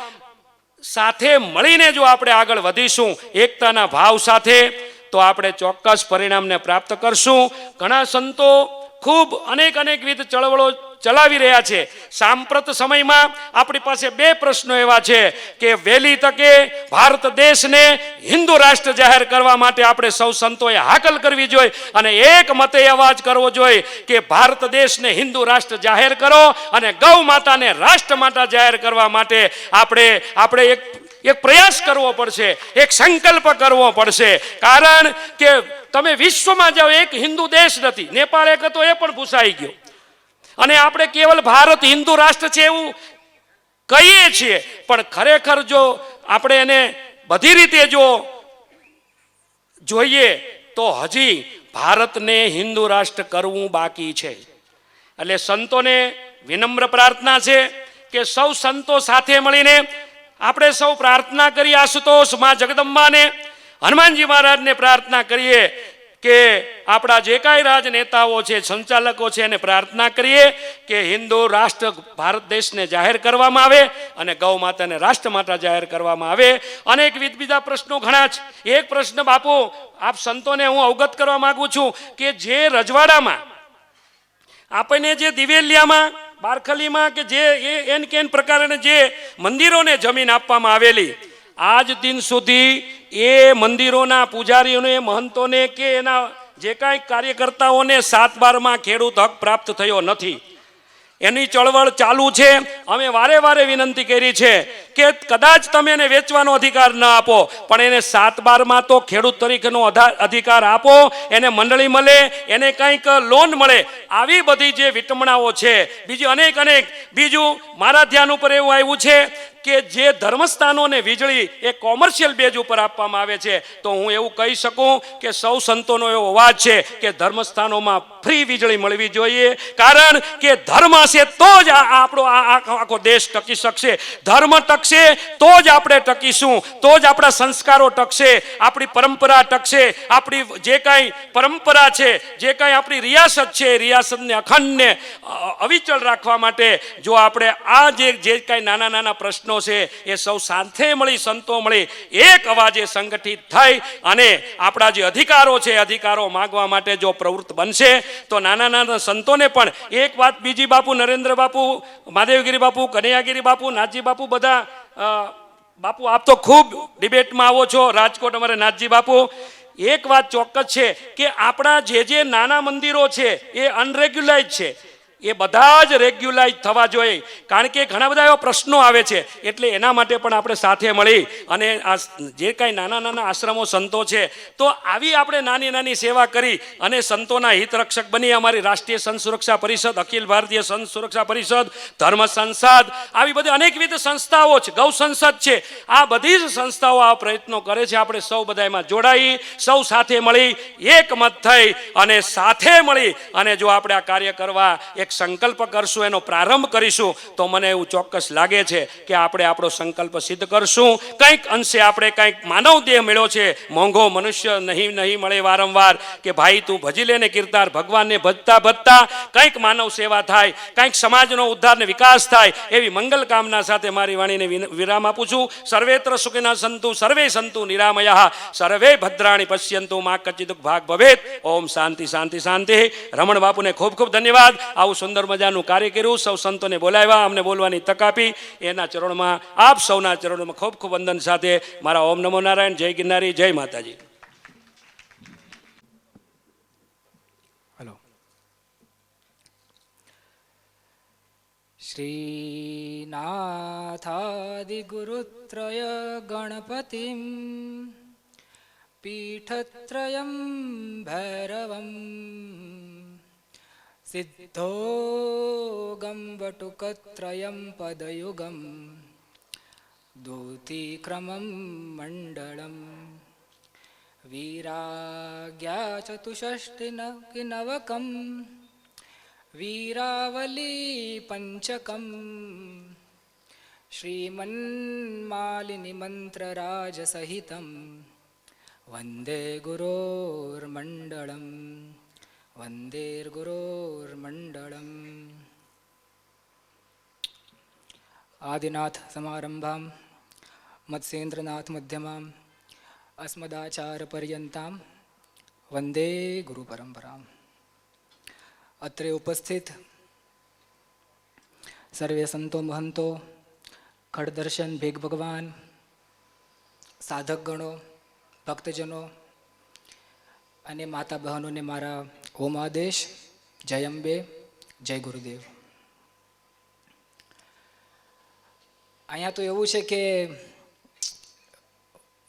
સાથે મળીને જો આપણે આગળ વધીશું એકતાના ભાવ સાથે, તો આપણે ચોક્કસ પરિણામને પ્રાપ્ત કરશું. ઘણા સંતો ખૂબ અનેકવિધ ચળવળો ચલાવી રહ્યા છે. સાંપ્રત સમયમાં આપણી પાસે બે પ્રશ્નો એવા છે કે વહેલી તકે ભારત દેશને હિન્દુ રાષ્ટ્ર જાહેર કરવા માટે આપણે સૌ સંતોએ હાકલ કરવી જોઈએ અને એક મતે અવાજ કરવો જોઈએ કે ભારત દેશને હિન્દુ રાષ્ટ્ર જાહેર કરો અને ગૌ માતાને રાષ્ટ્ર માતા જાહેર કરવા માટે આપણે એક પ્રયાસ કરવો પડશે, એક સંકલ્પ કરવો પડશે. કારણ કે તમે વિશ્વમાં જાઓ, એક હિન્દુ દેશ નથી. નેપાળ એક હતો, એ પણ ભૂસાઈ ગયો. અને આપણે કેવલ ભારત હિન્દુ રાષ્ટ્ર છે એવું કહીએ છીએ, પણ ખરેખર જો આપણે એને બધી રીતે જો જોઈએ તો હજી ભારતને હિન્દુ રાષ્ટ્ર કરવું બાકી છે. એટલે સંતોને વિનમ્ર પ્રાર્થના છે કે સૌ સંતો સાથે મળીને આપણે સૌ પ્રાર્થના કરીએ. આશુતોષ માં જગદંબાને, હનુમાનજી મહારાજને પ્રાર્થના કરીએ કે આપણા જે કાંઈ રાજનેતાઓ છે, સંચાલકો છે, એને પ્રાર્થના કરીએ કે હિન્દુ રાષ્ટ્ર ભારત દેશને જાહેર કરવામાં આવે અને ગૌ માતાને રાષ્ટ્ર માતા જાહેર કરવામાં આવે. અનેકવિધ બીજા પ્રશ્નો ઘણા છે. એક પ્રશ્ન બાપુ આપ સંતોને હું અવગત કરવા માંગુ છું કે જે રજવાડામાં આપણને જે દિવેલિયામાં, બારખલીમાં કે જે એન કેન પ્રકારના જે મંદિરોને જમીન આપવામાં આવેલી, આજ દિન સુધી એ મંદિરોના પૂજારીઓને, મહંતોને કે એના જે કાંઈ કાર્યકર્તાઓને 7/12 ખેડૂત હક પ્રાપ્ત થયો નથી. એની ચળવળ ચાલુ છે. અમે વારે વિનંતી કરી છે કે કદાચ તમે એને વેચવાનો અધિકાર ન આપો, પણ એને 7/12 તો ખેડૂત તરીકેનો અધિકાર આપો, એને મંડળી મળે, એને કંઈક લોન મળે. આવી બધી જે વિટમણાઓ છે. બીજી અનેક બીજું મારા ધ્યાન ઉપર એવું આવ્યું છે કે જે ધર્મસ્થાનોને વીજળી એ કોમર્શિયલ બેઝ ઉપર આપવામાં આવે છે, તો હું એવું કહી શકું કે સૌ સંતોનો એવો અવાજ છે કે ધર્મસ્થાનોમાં ફ્રી વીજળી મળવી જોઈએ. કારણ કે ધર્મ હશે તો જ આપણો આખો દેશ ટકી શકશે. ધર્મ ટકશે તો જ આપણે ટકીશું, તો જ આપણા સંસ્કારો ટકશે, આપણી પરંપરા ટકશે. આપણી જે કાંઈ પરંપરા છે, જે કાંઈ આપણી રિયાસત છે, રિયાસતને અખંડને અવિચળ રાખવા માટે જો આપણે આ જે કાંઈ નાના પ્રશ્નો છે એ સૌ સાથે મળી, સંતો મળી એક અવાજે સંગઠિત થઈ અને આપણા જે અધિકારો છે, અધિકારો માંગવા માટે જો પ્રવૃત્ત બનશે તો નાના સંતોને પણ એક વાત બીજી, બાપુ નરેન્દ્ર બાપુ, મહાદેવગીરી બાપુ, કનૈયાગીરી બાપુ, નાથજી બાપુ, બધા બાપુ આપ તો ખૂબ ડિબેટમાં આવો છો, રાજકોટ અમારે નાથજી બાપુ. એક વાત ચોક્કસ છે કે આપણા જે નાના મંદિરો છે એ અનરેગ્યુલાઇઝ છે. એ બધા જ રેગ્યુલાઇઝ થવા જોઈએ, કારણ કે ઘણા બધા એવા પ્રશ્નો આવે છે. એટલે એના માટે પણ આપણે સાથે મળી અને આ જે કાંઈ નાના નાના આશ્રમો સંતો છે, તો આવી આપણે નાની નાની સેવા કરી અને સંતોના હિતરક્ષક બની. અમારી રાષ્ટ્રીય સંત સુરક્ષા પરિષદ, અખિલ ભારતીય સંત સુરક્ષા પરિષદ, ધર્મ સંસદ, આવી બધી અનેકવિધ સંસ્થાઓ છે, ગૌ સંસદ છે, આ બધી જ સંસ્થાઓ આ પ્રયત્નો કરે છે. આપણે સૌ બધા એમાં જોડાઈ, સૌ સાથે મળી, એકમત થઈ અને સાથે મળી અને જો આપણે આ કાર્ય કરવા એક સંકલ્પ કરશું, એનો પ્રારંભ કરીશું, તો મને એવું ચોક્કસ લાગે છે કે આપણે આપણો સંકલ્પ સિદ્ધ કરશું. કંઈક અંશે આપણે કંઈક માનવ દેહ મળ્યો છે, મોંઘો મનુષ્ય નહીં મળે વારંવાર, કે ભાઈ તું ભજી લે ને કીર્તાર, ભગવાનને ભજતા ભજતા કંઈક માનવ સેવા થાય, કંઈક સમાજનો ઉદ્ધાર ને વિકાસ થાય, એવી મંગલ કામના સાથે મારી વાણીને વિરામ આપું છું. સર્વેત્ર સુખિનઃ સંતુ સર્વે સંતુ નિરામયઃ, સર્વે ભદ્રાણી પશ્યંતુ મા કચિદુઃ ભાગ ભવેત. ઓમ શાંતિ શાંતિ શાંતિ. રમણ બાપુને ખૂબ ખૂબ ધન્યવાદ. આવું સુંદર મજાનું કાર્ય કર્યું, સૌ સંતોને બોલાવ્યા, અમને બોલવાની તક આપી. એના ચરણોમાં, આપ સૌના ચરણોમાં ખૂબ ખૂબ વંદન સાથે મારા ઓમ નમો નારાયણ. જય ગિરનારી, જય માતાજી. श्रीनाथादिगुरुत्रय गणपतिं पीठत्रयं भैरवं सिद्धोगं वटुकत्रयं पदयुगं दूतीक्रमं मण्डलं वीराज्ञाचतुष्षष्टिनवकं वीरावली पंचकं श्रीमन्मालिनी मंत्रराजसहितं वन्दे गुरोर्मण्डलं, वन्दे गुरोर्मण्डलम्. आदिनाथ समारंभां मत्स्येन्द्रनाथ मध्यमाम् अस्मदाचार्यपर्यन्तां वन्दे गुरुपरम्पराम्. અત્રે ઉપસ્થિત સર્વે સંતો મહંતો, ખડદર્શન ભેગ ભગવાન, સાધકગણો, ભક્તજનો અને માતા બહેનોને મારા ઓમ આદેશ. જય અંબે, જય ગુરુદેવ. અહીંયા તો એવું છે કે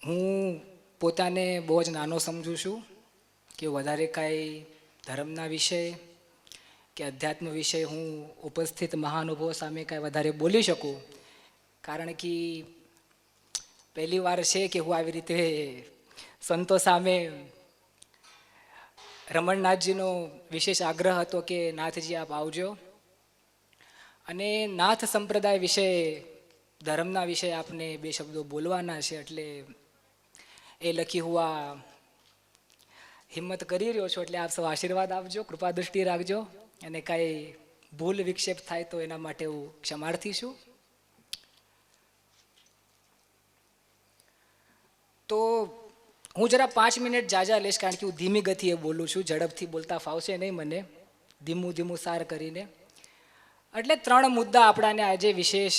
હું પોતાને બહુ જ નાનો સમજું છું, કે વધારે કાંઈ ધર્મના વિષય કે અધ્યાત્મ વિશે હું ઉપસ્થિત મહાનુભાવો સામે કાંઈ વધારે બોલી શકું, કારણ કે પહેલી વાર છે કે હું આવી રીતે સંતો સામે. રમણનાથજીનો વિશેષ આગ્રહ હતો કે નાથજી આપ આવજો અને નાથ સંપ્રદાય વિશે, ધર્મના વિશે આપને બે શબ્દો બોલવાના છે, એટલે એ લખી હું આ હિંમત કરી રહ્યો છું. એટલે આપ સૌ આશીર્વાદ આપજો, કૃપા દૃષ્ટિ રાખજો, અને કાંઈ ભૂલ વિક્ષેપ થાય તો એના માટે હું ક્ષમાર્થી છું. તો હું જરા 5 મિનિટ જાજા લઈશ, કારણ કે હું ધીમી ગતિએ બોલું છું, ઝડપથી બોલતા ફાવશે નહીં મને, ધીમું ધીમું સાર કરીને. એટલે 3 મુદ્દા આપણાને આજે વિશેષ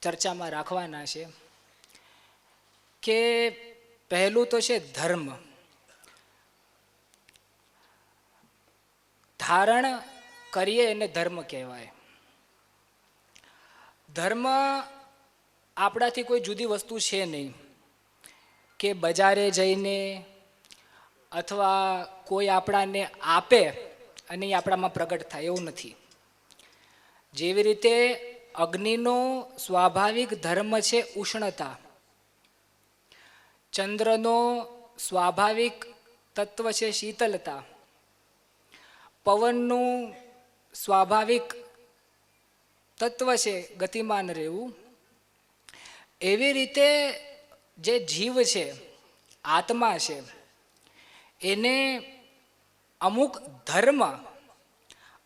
ચર્ચામાં રાખવાના છે. કે પહેલું તો છે ધર્મ. ધારણ કરીએ એને ધર્મ કહેવાય. ધર્મ આપણાથી કોઈ જુદી વસ્તુ છે નહીં, કે બજારે જઈને અથવા કોઈ આપણાને આપે અને એ આપણામાં પ્રગટ થાય, એવું નથી. જેવી રીતે અગ્નિનો સ્વાભાવિક ધર્મ છે ઉષ્ણતા, ચંદ્રનો સ્વાભાવિક તત્વ છે શીતલતા, પવનનું સ્વાભાવિક તત્વ છે ગતિમાન રહેવું, એવી રીતે જે જીવ છે, આત્મા છે, એને અમુક ધર્મ,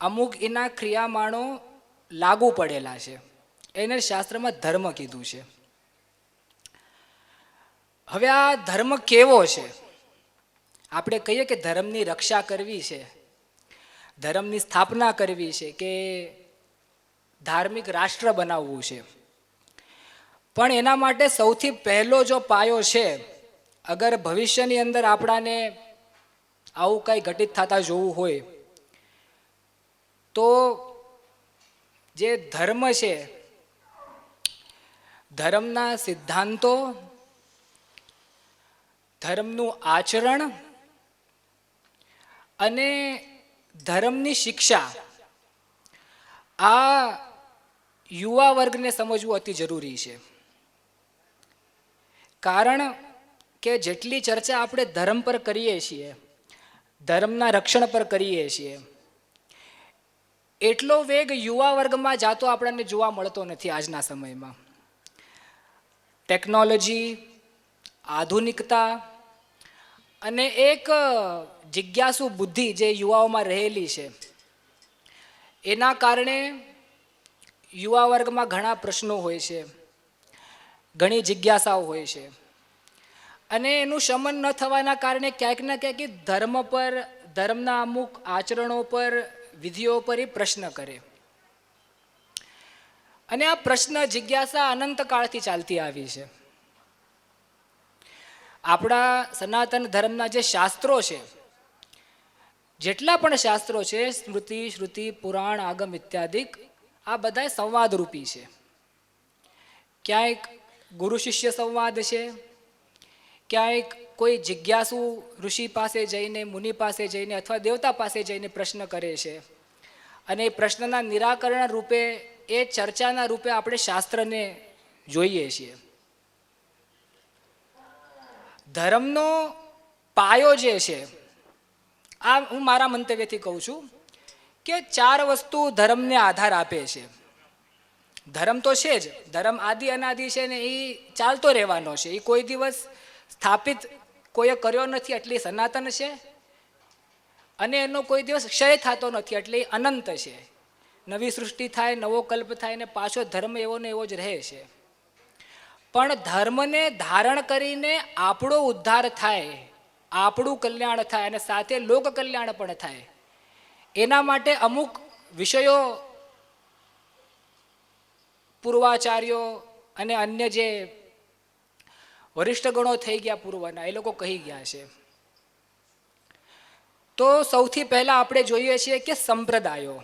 અમુક એના ક્રિયામાણો લાગુ પડેલા છે. એને શાસ્ત્રમાં ધર્મ કીધું છે. હવે આ ધર્મ કેવો છે? આપણે કહીએ કે ધર્મની રક્ષા કરવી છે, ધર્મની સ્થાપના કરવી છે, કે ધાર્મિક રાષ્ટ્ર બનાવવું છે. પણ એના માટે સૌથી પહેલો જો પાયો છે, અગર ભવિષ્યની અંદર આપણાને આવું કંઈ ઘટિત થતા જોવું હોય, તો જે ધર્મ છે, ધર્મના સિદ્ધાંતો, ધર્મનું આચરણ અને ધર્મની શિક્ષા, આ યુવા વર્ગને સમજવું અતિ જરૂરી છે. કારણ કે જેટલી ચર્ચા આપણે ધર્મ પર કરીએ છીએ, ધર્મના રક્ષણ પર કરીએ છીએ, એટલો વેગ યુવા વર્ગમાં જાતો આપણને જોવા મળતો નથી આજના સમયમાં. ટેકનોલોજી, આધુનિકતા અને એક જિજ્ઞાસુ બુદ્ધિ જે યુવાઓમાં રહેલી છે, એના કારણે યુવા વર્ગમાં ઘણા પ્રશ્નો હોય છે, ઘણી જિજ્ઞાસાઓ હોય છે, અને એનું શમન ન થવાના કારણે ક્યાંક ને ક્યાંક ધર્મ પર, ધર્મના અમુક આચરણો પર, વિધિઓ પર એ પ્રશ્ન કરે. અને આ પ્રશ્ન, જિજ્ઞાસા અનંતકાળથી ચાલતી આવી છે. આપણા સનાતન ધર્મના જે શાસ્ત્રો છે, જેટલા પણ શાસ્ત્રો છે, સ્મૃતિ, શ્રુતિ, પુરાણ, આગમ ઇત્યાદિક, આ બધા સંવાદરૂપી છે. ક્યાંક ગુરુ શિષ્ય સંવાદ છે, ક્યાંક કોઈ જિજ્ઞાસુ ઋષિ પાસે જઈને, મુનિ પાસે જઈને અથવા દેવતા પાસે જઈને પ્રશ્ન કરે છે, અને એ પ્રશ્નના નિરાકરણ રૂપે, એ ચર્ચાના રૂપે આપણે શાસ્ત્રને જોઈએ છીએ. ધર્મનો પાયો જે છે, આ હું મારા મંતવ્યથી કહું છું કે 4 વસ્તુ ધર્મને આધાર આપે છે. ધર્મ તો છે જ, ધર્મ આદિ અનાદિ છે ને એ ચાલતો રહેવાનો છે, એ કોઈ દિવસ સ્થાપિત કોઈએ કર્યો નથી એટલે સનાતન છે, અને એનો કોઈ દિવસ ક્ષય થતો નથી એટલે અનંત છે. નવી સૃષ્ટિ થાય, નવો કલ્પ થાય ને પાછો ધર્મ એવો ને એવો જ રહે છે. પણ ધર્મને ધારણ કરીને આપણો ઉદ્ધાર થાય, આપણું કલ્યાણ થાય અને સાથે લોક કલ્યાણ પણ થાય, એના માટે અમુક વિષયો પૂર્વાચાર્યો અને અન્ય જે વરિષ્ઠ ગણો થઈ ગયા પૂર્વના, એ લોકો કહી ગયા છે. તો સૌથી પહેલા આપણે જોઈએ છીએ કે સંપ્રદાયો,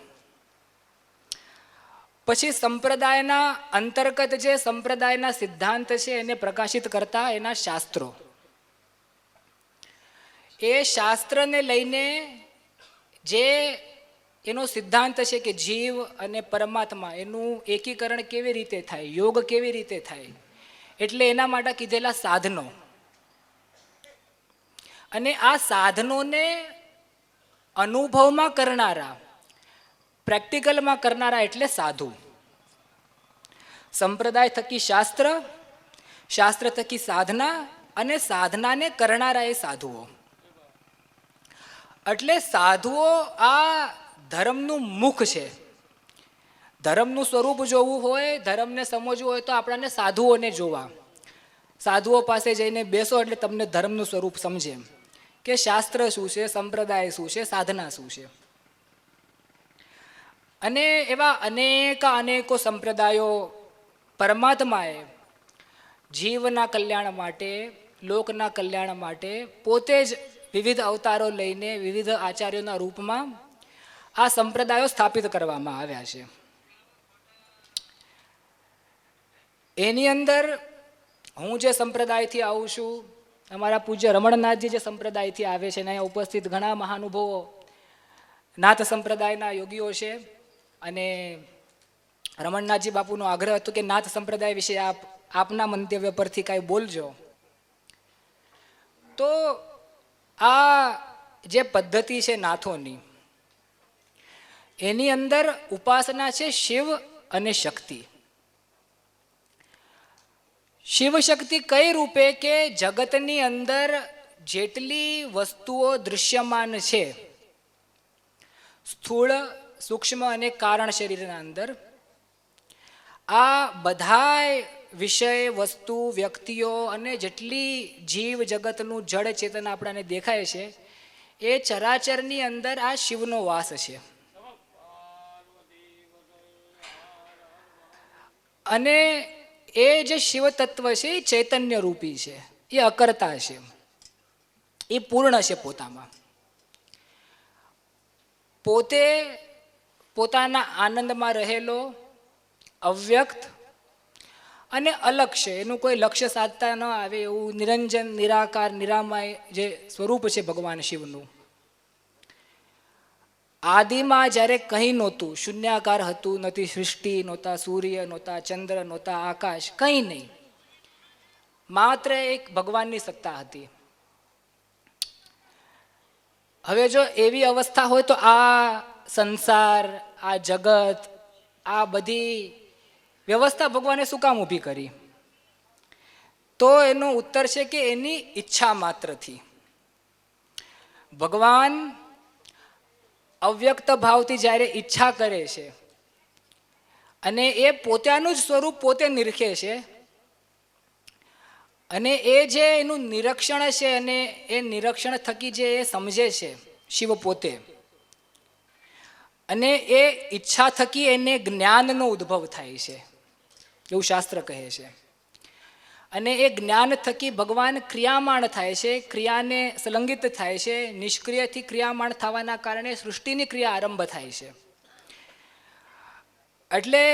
પછી સંપ્રદાયના અંતર્ગત જે સંપ્રદાયના સિદ્ધાંત છે એને પ્રકાશિત કરતા એના શાસ્ત્રો. એ શાસ્ત્રને લઈને જે એનો સિદ્ધાંત છે કે જીવ અને પરમાત્મા એનું એકીકરણ કેવી રીતે થાય, યોગ કેવી રીતે થાય, એટલે એના માટે કીધેલા સાધનો, અને આ સાધનોને અનુભવમાં કરનારા, પ્રેક્ટિકલમાં કરનારા એટલે સાધુ. સંપ્રદાય થકી શાસ્ત્ર, શાસ્ત્ર થકી સાધના, અને સાધનાને કરનારા એ સાધુઓ. એટલે સાધુઓ આ ધર્મનું મુખ છે. ધર્મનું સ્વરૂપ જોવું હોય, ધર્મને સમજવું હોય તો આપણને સાધુઓને જોવા. સાધુઓ પાસે જઈને બેસો એટલે તમને ધર્મનું સ્વરૂપ સમજે કે શાસ્ત્ર શું છે, સંપ્રદાય શું છે, સાધના શું છે. અને એવા અનેકો સંપ્રદાયો પરમાત્માએ જીવના કલ્યાણ માટે, લોકના કલ્યાણ માટે પોતે જ વિવિધ અવતારો લઈને, વિવિધ આચાર્યોના રૂપમાં આ સંપ્રદાયો સ્થાપિત કરવામાં આવ્યા છે. એની અંદર હું જે સંપ્રદાયથી આવું છું, અમારા પૂજ્ય રમણનાથજી જે સંપ્રદાયથી આવે છે, અને અહીંયા ઉપસ્થિત ઘણા મહાનુભાવો નાથ સંપ્રદાયના યોગીઓ છે, અને રમણનાથજી બાપુનો આગ્રહ હતો કે નાથ સંપ્રદાય વિશે આપના મંતવ્ય પરથી કાંઈ બોલજો. તો આ જે પદ્ધતિ છે નાથોની, એની અંદર ઉપાસના છે શિવ અને શક્તિ. શિવ શક્તિ કઈ રૂપે કે જગતની અંદર જેટલી વસ્તુઓ દૃશ્યમાન છે, સ્થૂળ, સૂક્ષ્મ અને કારણ શરીરના અંદર, આ બધાય વિષય, વસ્તુ, વ્યક્તિઓ અને જેટલી જીવ જગતનું જડ ચેતન આપણને દેખાય છે, એ ચરાચરની અંદર આ શિવનો વાસ છે. અને એ જે શિવ તત્વ છે એ ચૈતન્ય રૂપી છે, એ અકર્તા છે, એ પૂર્ણ છે પોતામાં. પોતે પોતાના આનંદમાં રહેલો, અવ્યક્ત અને અલગ છે, એનું કોઈ લક્ષ્ય સાધતા ન આવે એવું નિરંજન, નિરાકાર, નિરામય જે સ્વરૂપ છે ભગવાન શિવનું. આદિમાં જ્યારે કંઈ નહોતું, શૂન્યાકાર હતું, નથી સૃષ્ટિ, નહોતા સૂર્ય, નહોતા ચંદ્ર, નહોતા આકાશ, કંઈ નહીં, માત્ર એક ભગવાનની સત્તા હતી. હવે જો એવી અવસ્થા હોય તો આ સંસાર, આ જગત, આ બધી વ્યવસ્થા ભગવાને શું કામ ઊભી કરી? તો એનો ઉત્તર છે કે એની ઈચ્છા માત્રથી. ભગવાન અવ્યક્ત ભાવથી જ્યારે ઈચ્છા કરે છે અને એ પોતાનું જ સ્વરૂપ પોતે નિરખે છે, અને એ જે એનું નિરીક્ષણ છે અને એ નિરીક્ષણ થકી જે એ સમજે છે શિવ પોતે, અને એ ઈચ્છા થકી એને જ્ઞાનનો ઉદ્ભવ થાય છે એવું શાસ્ત્ર કહે છે. અને એ જ્ઞાન થકી ભગવાન ક્રિયામાણ થાય છે, ક્રિયાને સંલગ્નિત થાય છે. નિષ્ક્રિયથી ક્રિયામાણ થવાના કારણે સૃષ્ટિની ક્રિયા આરંભ થાય છે. એટલે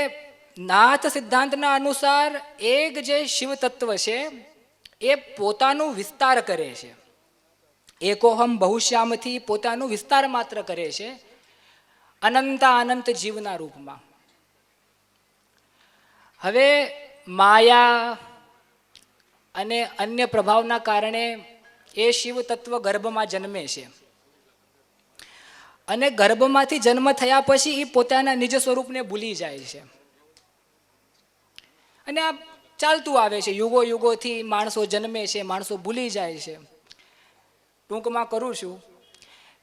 નાથ સિદ્ધાંતના અનુસાર એક જે શિવ તત્વ છે એ પોતાનું વિસ્તાર કરે છે, એકોહમ બહુશ્યામથી પોતાનું વિસ્તાર માત્ર કરે છે અનંત અનંત જીવના રૂપમાં. હવે માયા અને અન્ય પ્રભાવના કારણે એ શિવ તત્વ ગર્ભમાં જન્મે છે, અને ગર્ભમાંથી જન્મ થયા પછી એ પોતાના નિજ સ્વરૂપને ભૂલી જાય છે. અને આ ચાલતું આવે છે, યુગો યુગોથી માણસો જન્મે છે, માણસો ભૂલી જાય છે. ટૂંકમાં કરું છું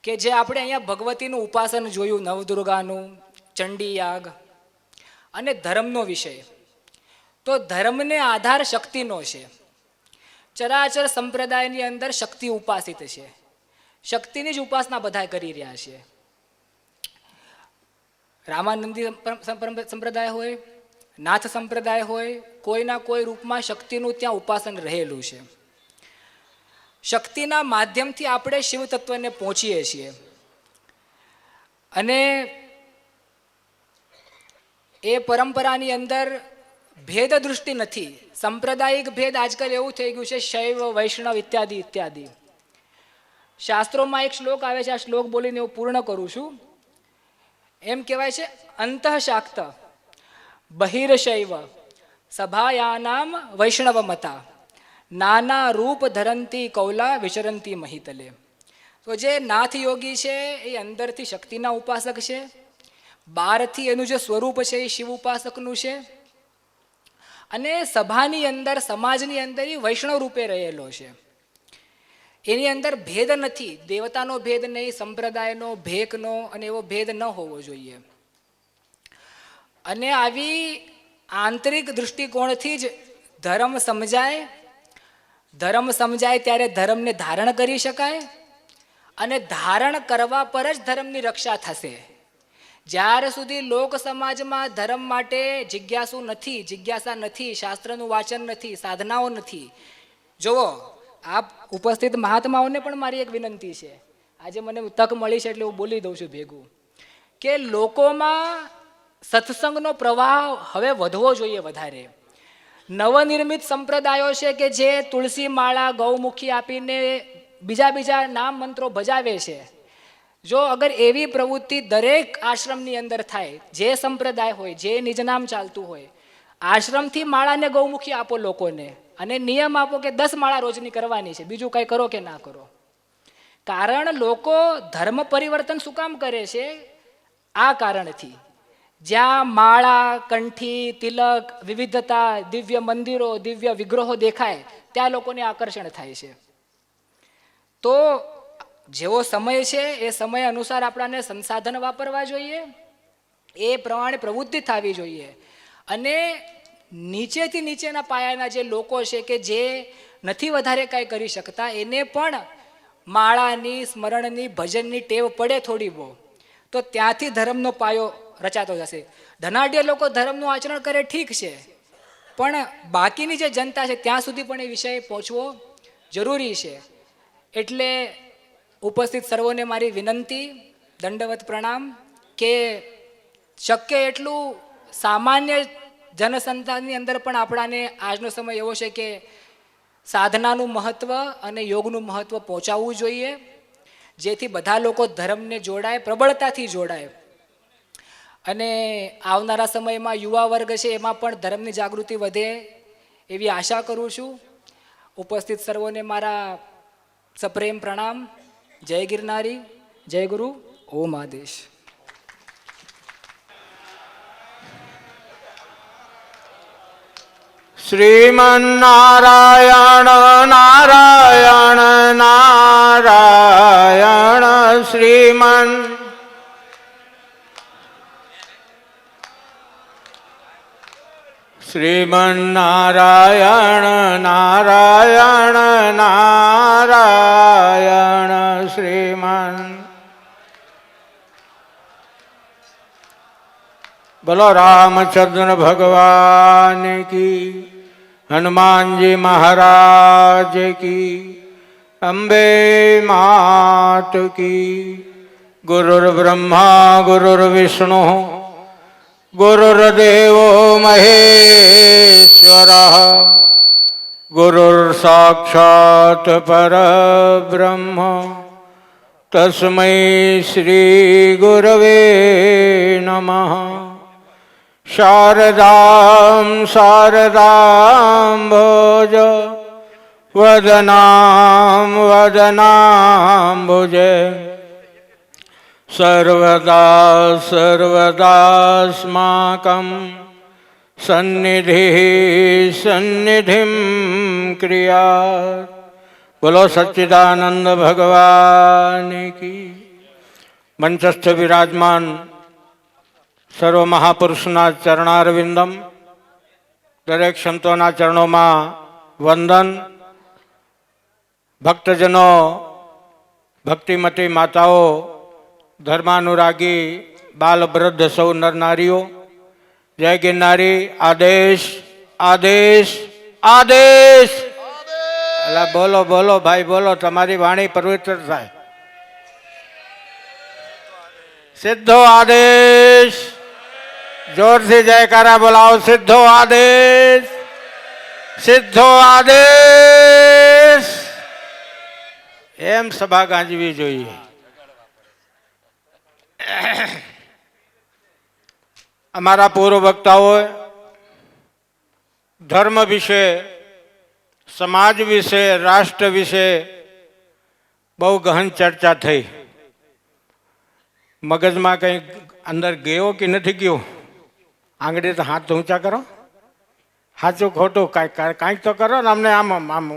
કે જે આપણે અહીંયા ભગવતીનું ઉપાસન જોયું, નવદુર્ગાનું, ચંડી યાગ અને ધર્મનો વિષય, તો ધર્મને આધાર શક્તિનો છે. ચરાચર સંપ્રદાયની અંદર શક્તિ ઉપાસિત છે, શક્તિની જ ઉપાસના બધા કરી રહ્યા છે. રામાનંદી સંપ્રદાય હોય, નાથ સંપ્રદાય હોય, કોઈના કોઈ રૂપમાં શક્તિનું ત્યાં ઉપાસન રહેલું છે. શક્તિના માધ્યમથી આપણે શિવ તત્વને પહોંચીએ છીએ. અને એ પરંપરાની અંદર ભેદ દૃષ્ટિ નથી, સાંપ્રદાયિક ભેદ આજકાલ એવું થઈ ગયું છે, શૈવ, વૈષ્ણવ ઇત્યાદિ ઇત્યાદિ. શાસ્ત્રોમાં એક શ્લોક આવે છે, આ શ્લોક બોલીને હું પૂર્ણ કરું છું. એમ કહેવાય છે, અંતઃશાક્ત બહિર્શૈવ સભાયાનામ વૈષ્ણવ મતા નાના રૂપ ધરંતી કૌલા વિચરંતી મહિતલે. તો જે નાથ યોગી છે એ અંદરથી શક્તિના ઉપાસક છે, બહારથી એનું જે સ્વરૂપ છે એ શિવ ઉપાસકનું છે, અને સભાની અંદર, સમાજની અંદર એ વૈષ્ણવ રૂપે રહેલો છે. એની અંદર ભેદ નથી, દેવતાનો ભેદ નહીં, સંપ્રદાયનો, ભેકનો અને એવો ભેદ ન હોવો જોઈએ. અને આવી આંતરિક દૃષ્ટિકોણથી જ ધર્મ સમજાય. ધર્મ સમજાય ત્યારે ધર્મને ધારણ કરી શકાય, અને ધારણ કરવા પર જ ધર્મની રક્ષા થશે. જ્યાર સુધી લોક સમાજમાં ધર્મ માટે જિજ્ઞાસા નથી, શાસ્ત્રનું વાંચન નથી, સાધનાઓ નથી. જુઓ, આપ ઉપસ્થિત મહાત્માઓને પણ મારી એક વિનંતી છે, આજે મને તક મળી છે એટલે હું બોલી દઉં છું ભેગું, કે લોકોમાં સત્સંગનો પ્રવાહ હવે વધવો જોઈએ વધારે. નવનિર્મિત સંપ્રદાયો છે કે જે તુલસી માળા, ગૌમુખી આપીને બીજા નામ મંત્રો ભજાવે છે. જો અગર એવી પ્રવૃત્તિ દરેક આશ્રમની અંદર થાય, જે સંપ્રદાય હોય, જે નિજ નામ ચાલતું હોય, આશ્રમથી માળાને ગૌમુખી આપો લોકોને, અને નિયમ આપો કે 10 માળા રોજની કરવાની છે, બીજું કંઈ કરો કે ના કરો. કારણ લોકો ધર્મ પરિવર્તન શું કામ કરે છે? આ કારણથી. જ્યાં માળા, કંઠી, તિલક, વિવિધતા, દિવ્ય મંદિરો, દિવ્ય વિગ્રહો દેખાય ત્યાં લોકોને આકર્ષણ થાય છે. તો જેવો સમય છે એ સમય અનુસાર આપણાને સંસાધન વાપરવા જોઈએ, એ પ્રમાણે પ્રવૃત્તિ થવી જોઈએ. અને નીચેથી નીચેના પાયાના જે લોકો છે કે જે નથી વધારે કાંઈ કરી શકતા, એને પણ માળાની, સ્મરણની, ભજનની ટેવ પડે થોડી બહુ, તો ત્યાંથી ધર્મનો પાયો રચાતો જશે. ધનાઢ્ય લોકો ધર્મનું આચરણ કરે ઠીક છે, પણ બાકીની જે જનતા છે ત્યાં સુધી પણ એ વિષય પહોંચવો જરૂરી છે. એટલે ઉપસ્થિત સર્વોને મારી વિનંતી, દંડવત પ્રણામ, કે શક્ય એટલું સામાન્ય જનસંતાનની અંદર પણ આપણાને આજનો સમય એવો છે કે સાધનાનું મહત્ત્વ અને યોગનું મહત્ત્વ પહોંચાડવું જોઈએ, જેથી બધા લોકો ધર્મને જોડાય, પ્રબળતાથી જોડાય. અને આવનારા સમયમાં યુવા વર્ગ છે એમાં પણ ધર્મની જાગૃતિ વધે એવી આશા કરું છું. ઉપસ્થિત સર્વોને મારા સપ્રેમ પ્રણામ. જય ગિરનારી, જય ગુરુ, ઓમ આદેશ. શ્રીમન્નારાયણ નારાયણ નારાયણ શ્રીમન્નારાયણ નારાયણ નારાયણ બોલો રામચંદ્ર ભગવાન કી, હનુમાનજી મહારાજ કી, અંબે માત કી. ગુરુર બ્રહ્મા ગુરુર વિષ્ણુ ગુરુર્દેવો મહેશ્વર ગુરુર સાક્ષાત પરબ્રહ્મ તસ્મૈ શ્રી ગુરવે નમઃ. શારદામ શારદામ ભોજ વદનામ વદનાંબુજે સર્વદા સર્વદાસ્માકં સન્નિધિ સન્નિધિં ક્રિયાત. બોલો સચ્ચિદાનંદ ભગવાન કી. મંચસ્થ વિરાજમાન સર્વ મહાપુરુષના ચરણારવિંદમ, દરેક સંતોના ચરણોમાં વંદન. ભક્તજનો, ભક્તિમતી માતાઓ, ધર્માનુરાગી બાલ વૃદ્ધ સૌ નર નારીઓ, જય ગિરનારી. આદેશ આદેશ આદેશ. એટલે બોલો બોલો ભાઈ બોલો, તમારી વાણી પવિત્ર થાય. સિદ્ધો આદેશ. જોરથી જયકારા બોલાવો. સિદ્ધો આદેશ, સિદ્ધો આદેશ. એમ સભા ગાંજવી જોઈએ. અમારા પૂર્વ વક્તાઓએ ધર્મ વિશે, સમાજ વિશે, રાષ્ટ્ર વિશે બહુ ગહન ચર્ચા થઈ. મગજમાં કંઈ અંદર ગયો કે નથી ગયો? આંગળી તો હાથ ઊંચા કરો. સાચું ખોટું કાંઈક તો કરો ને. અમને આમ આમ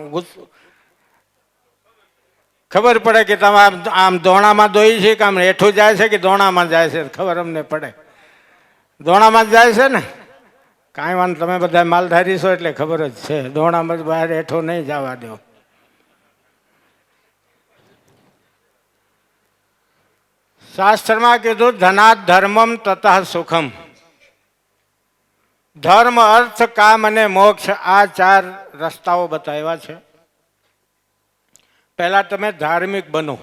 ખબર પડે કે તમે આમ દોણામાં દોઈ છે કે આમ હેઠું જાય છે કે દોણામાં જાય છે, ખબર અમને પડે. દોણામાં જ જાય છે ને? કાંઈ વાંધો, તમે બધા માલધારી છો એટલે ખબર જ છે. દોણામાં જ બહાર હેઠો નહીં જવા દો. શાસ્ત્રમાં કીધું ધનાત ધર્મમ તતઃ સુખમ. ધર્મ, અર્થ, કામ અને મોક્ષ, આ ચાર રસ્તાઓ બતાવ્યા છે. પહેલા તમે ધાર્મિક બનો,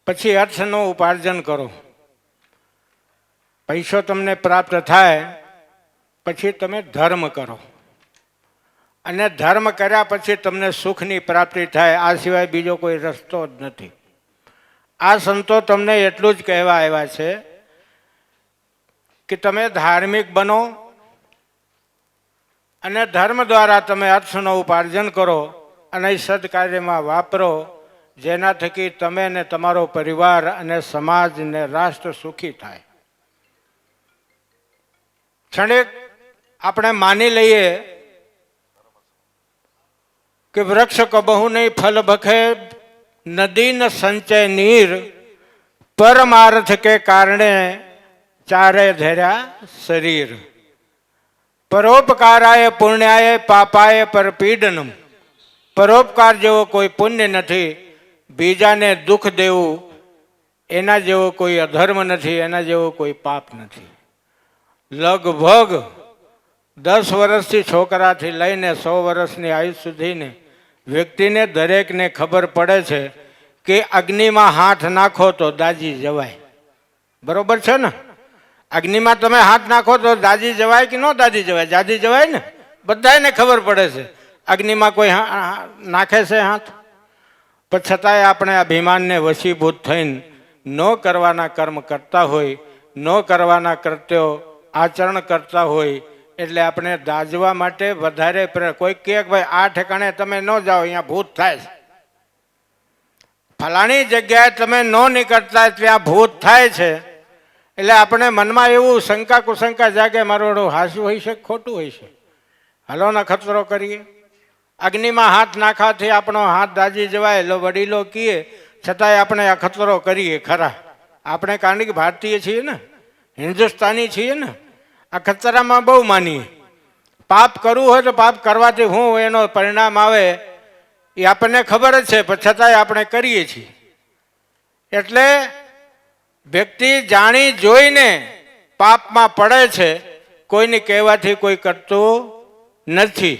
પછી અર્થનું ઉપાર્જન કરો. પૈસો તમને પ્રાપ્ત થાય પછી તમે ધર્મ કરો, અને ધર્મ કર્યા પછી તમને સુખની પ્રાપ્તિ થાય. આ સિવાય બીજો કોઈ રસ્તો જ નથી. આ સંતો તમને એટલું જ કહેવા આવ્યા છે કે તમે ધાર્મિક બનો અને ધર્મ દ્વારા તમે અર્થનું ઉપાર્જન કરો અને સદકાર્યમાં વાપરો, જેના થકી તમે ને તમારો પરિવાર અને સમાજ ને રાષ્ટ્ર સુખી થાય. ક્ષણિક આપણે માની લઈએ કે વૃક્ષ કબહુ નહીં ફલ ભખે, નદી ન સંચય નીર, પરમાર્થ કે કારણે ચારે ધર્યા શરીર. પરોપકારાય પુણ્યાય પાપાય પરપીડનમ. પરોપકાર જેવો કોઈ પુણ્ય નથી, બીજાને દુઃખ દેવું એના જેવો કોઈ અધર્મ નથી, એના જેવો કોઈ પાપ નથી. લગભગ 10 વર્ષથી છોકરાથી લઈને 100 વર્ષની આયુ સુધીને વ્યક્તિને દરેકને ખબર પડે છે કે અગ્નિમાં હાથ નાખો તો દાજી જવાય. બરોબર છે ને? અગ્નિમાં તમે હાથ નાખો તો દાજી જવાય કે ન દાજી જવાય? દાજી જવાય ને, બધાને ખબર પડે છે. અગ્નિમાં કોઈ નાખે છે હાથ? પણ છતાંય આપણે અભિમાનને વશીભૂત થઈને ન કરવાના કર્મ કરતા હોય, ન કરવાના કૃત્યો આચરણ કરતા હોય, એટલે આપણે દાજવા માટે વધારે કોઈ કહે કે ભાઈ આ ઠેકાણે તમે ન જાઓ, અહીંયા ભૂત થાય છે, ફલાણી જગ્યાએ તમે ન નીકળતા ત્યાં ભૂત થાય છે, એટલે આપણે મનમાં એવું શંકા કુશંકા જાગે મારું હાસું હોય છે, ખોટું હોય છે, હલો ને ખતરો કરીએ. અગ્નિમાં હાથ નાખવાથી આપણો હાથ દાજી જવાય એટલે વડીલો કહીએ, છતાંય આપણે આ ખતરો કરીએ ખરા. આપણે કારણ કે ભારતીય છીએ ને, હિન્દુસ્તાની છીએ ને, આ ખતરામાં બહુ માનીએ. પાપ કરવું હોય તો પાપ કરવાથી હું એનો પરિણામ આવે એ આપણને ખબર જ છે, પણ છતાંય આપણે કરીએ છીએ. એટલે વ્યક્તિ જાણી જોઈને પાપમાં પડે છે, કોઈને કહેવાથી કોઈ કરતું નથી.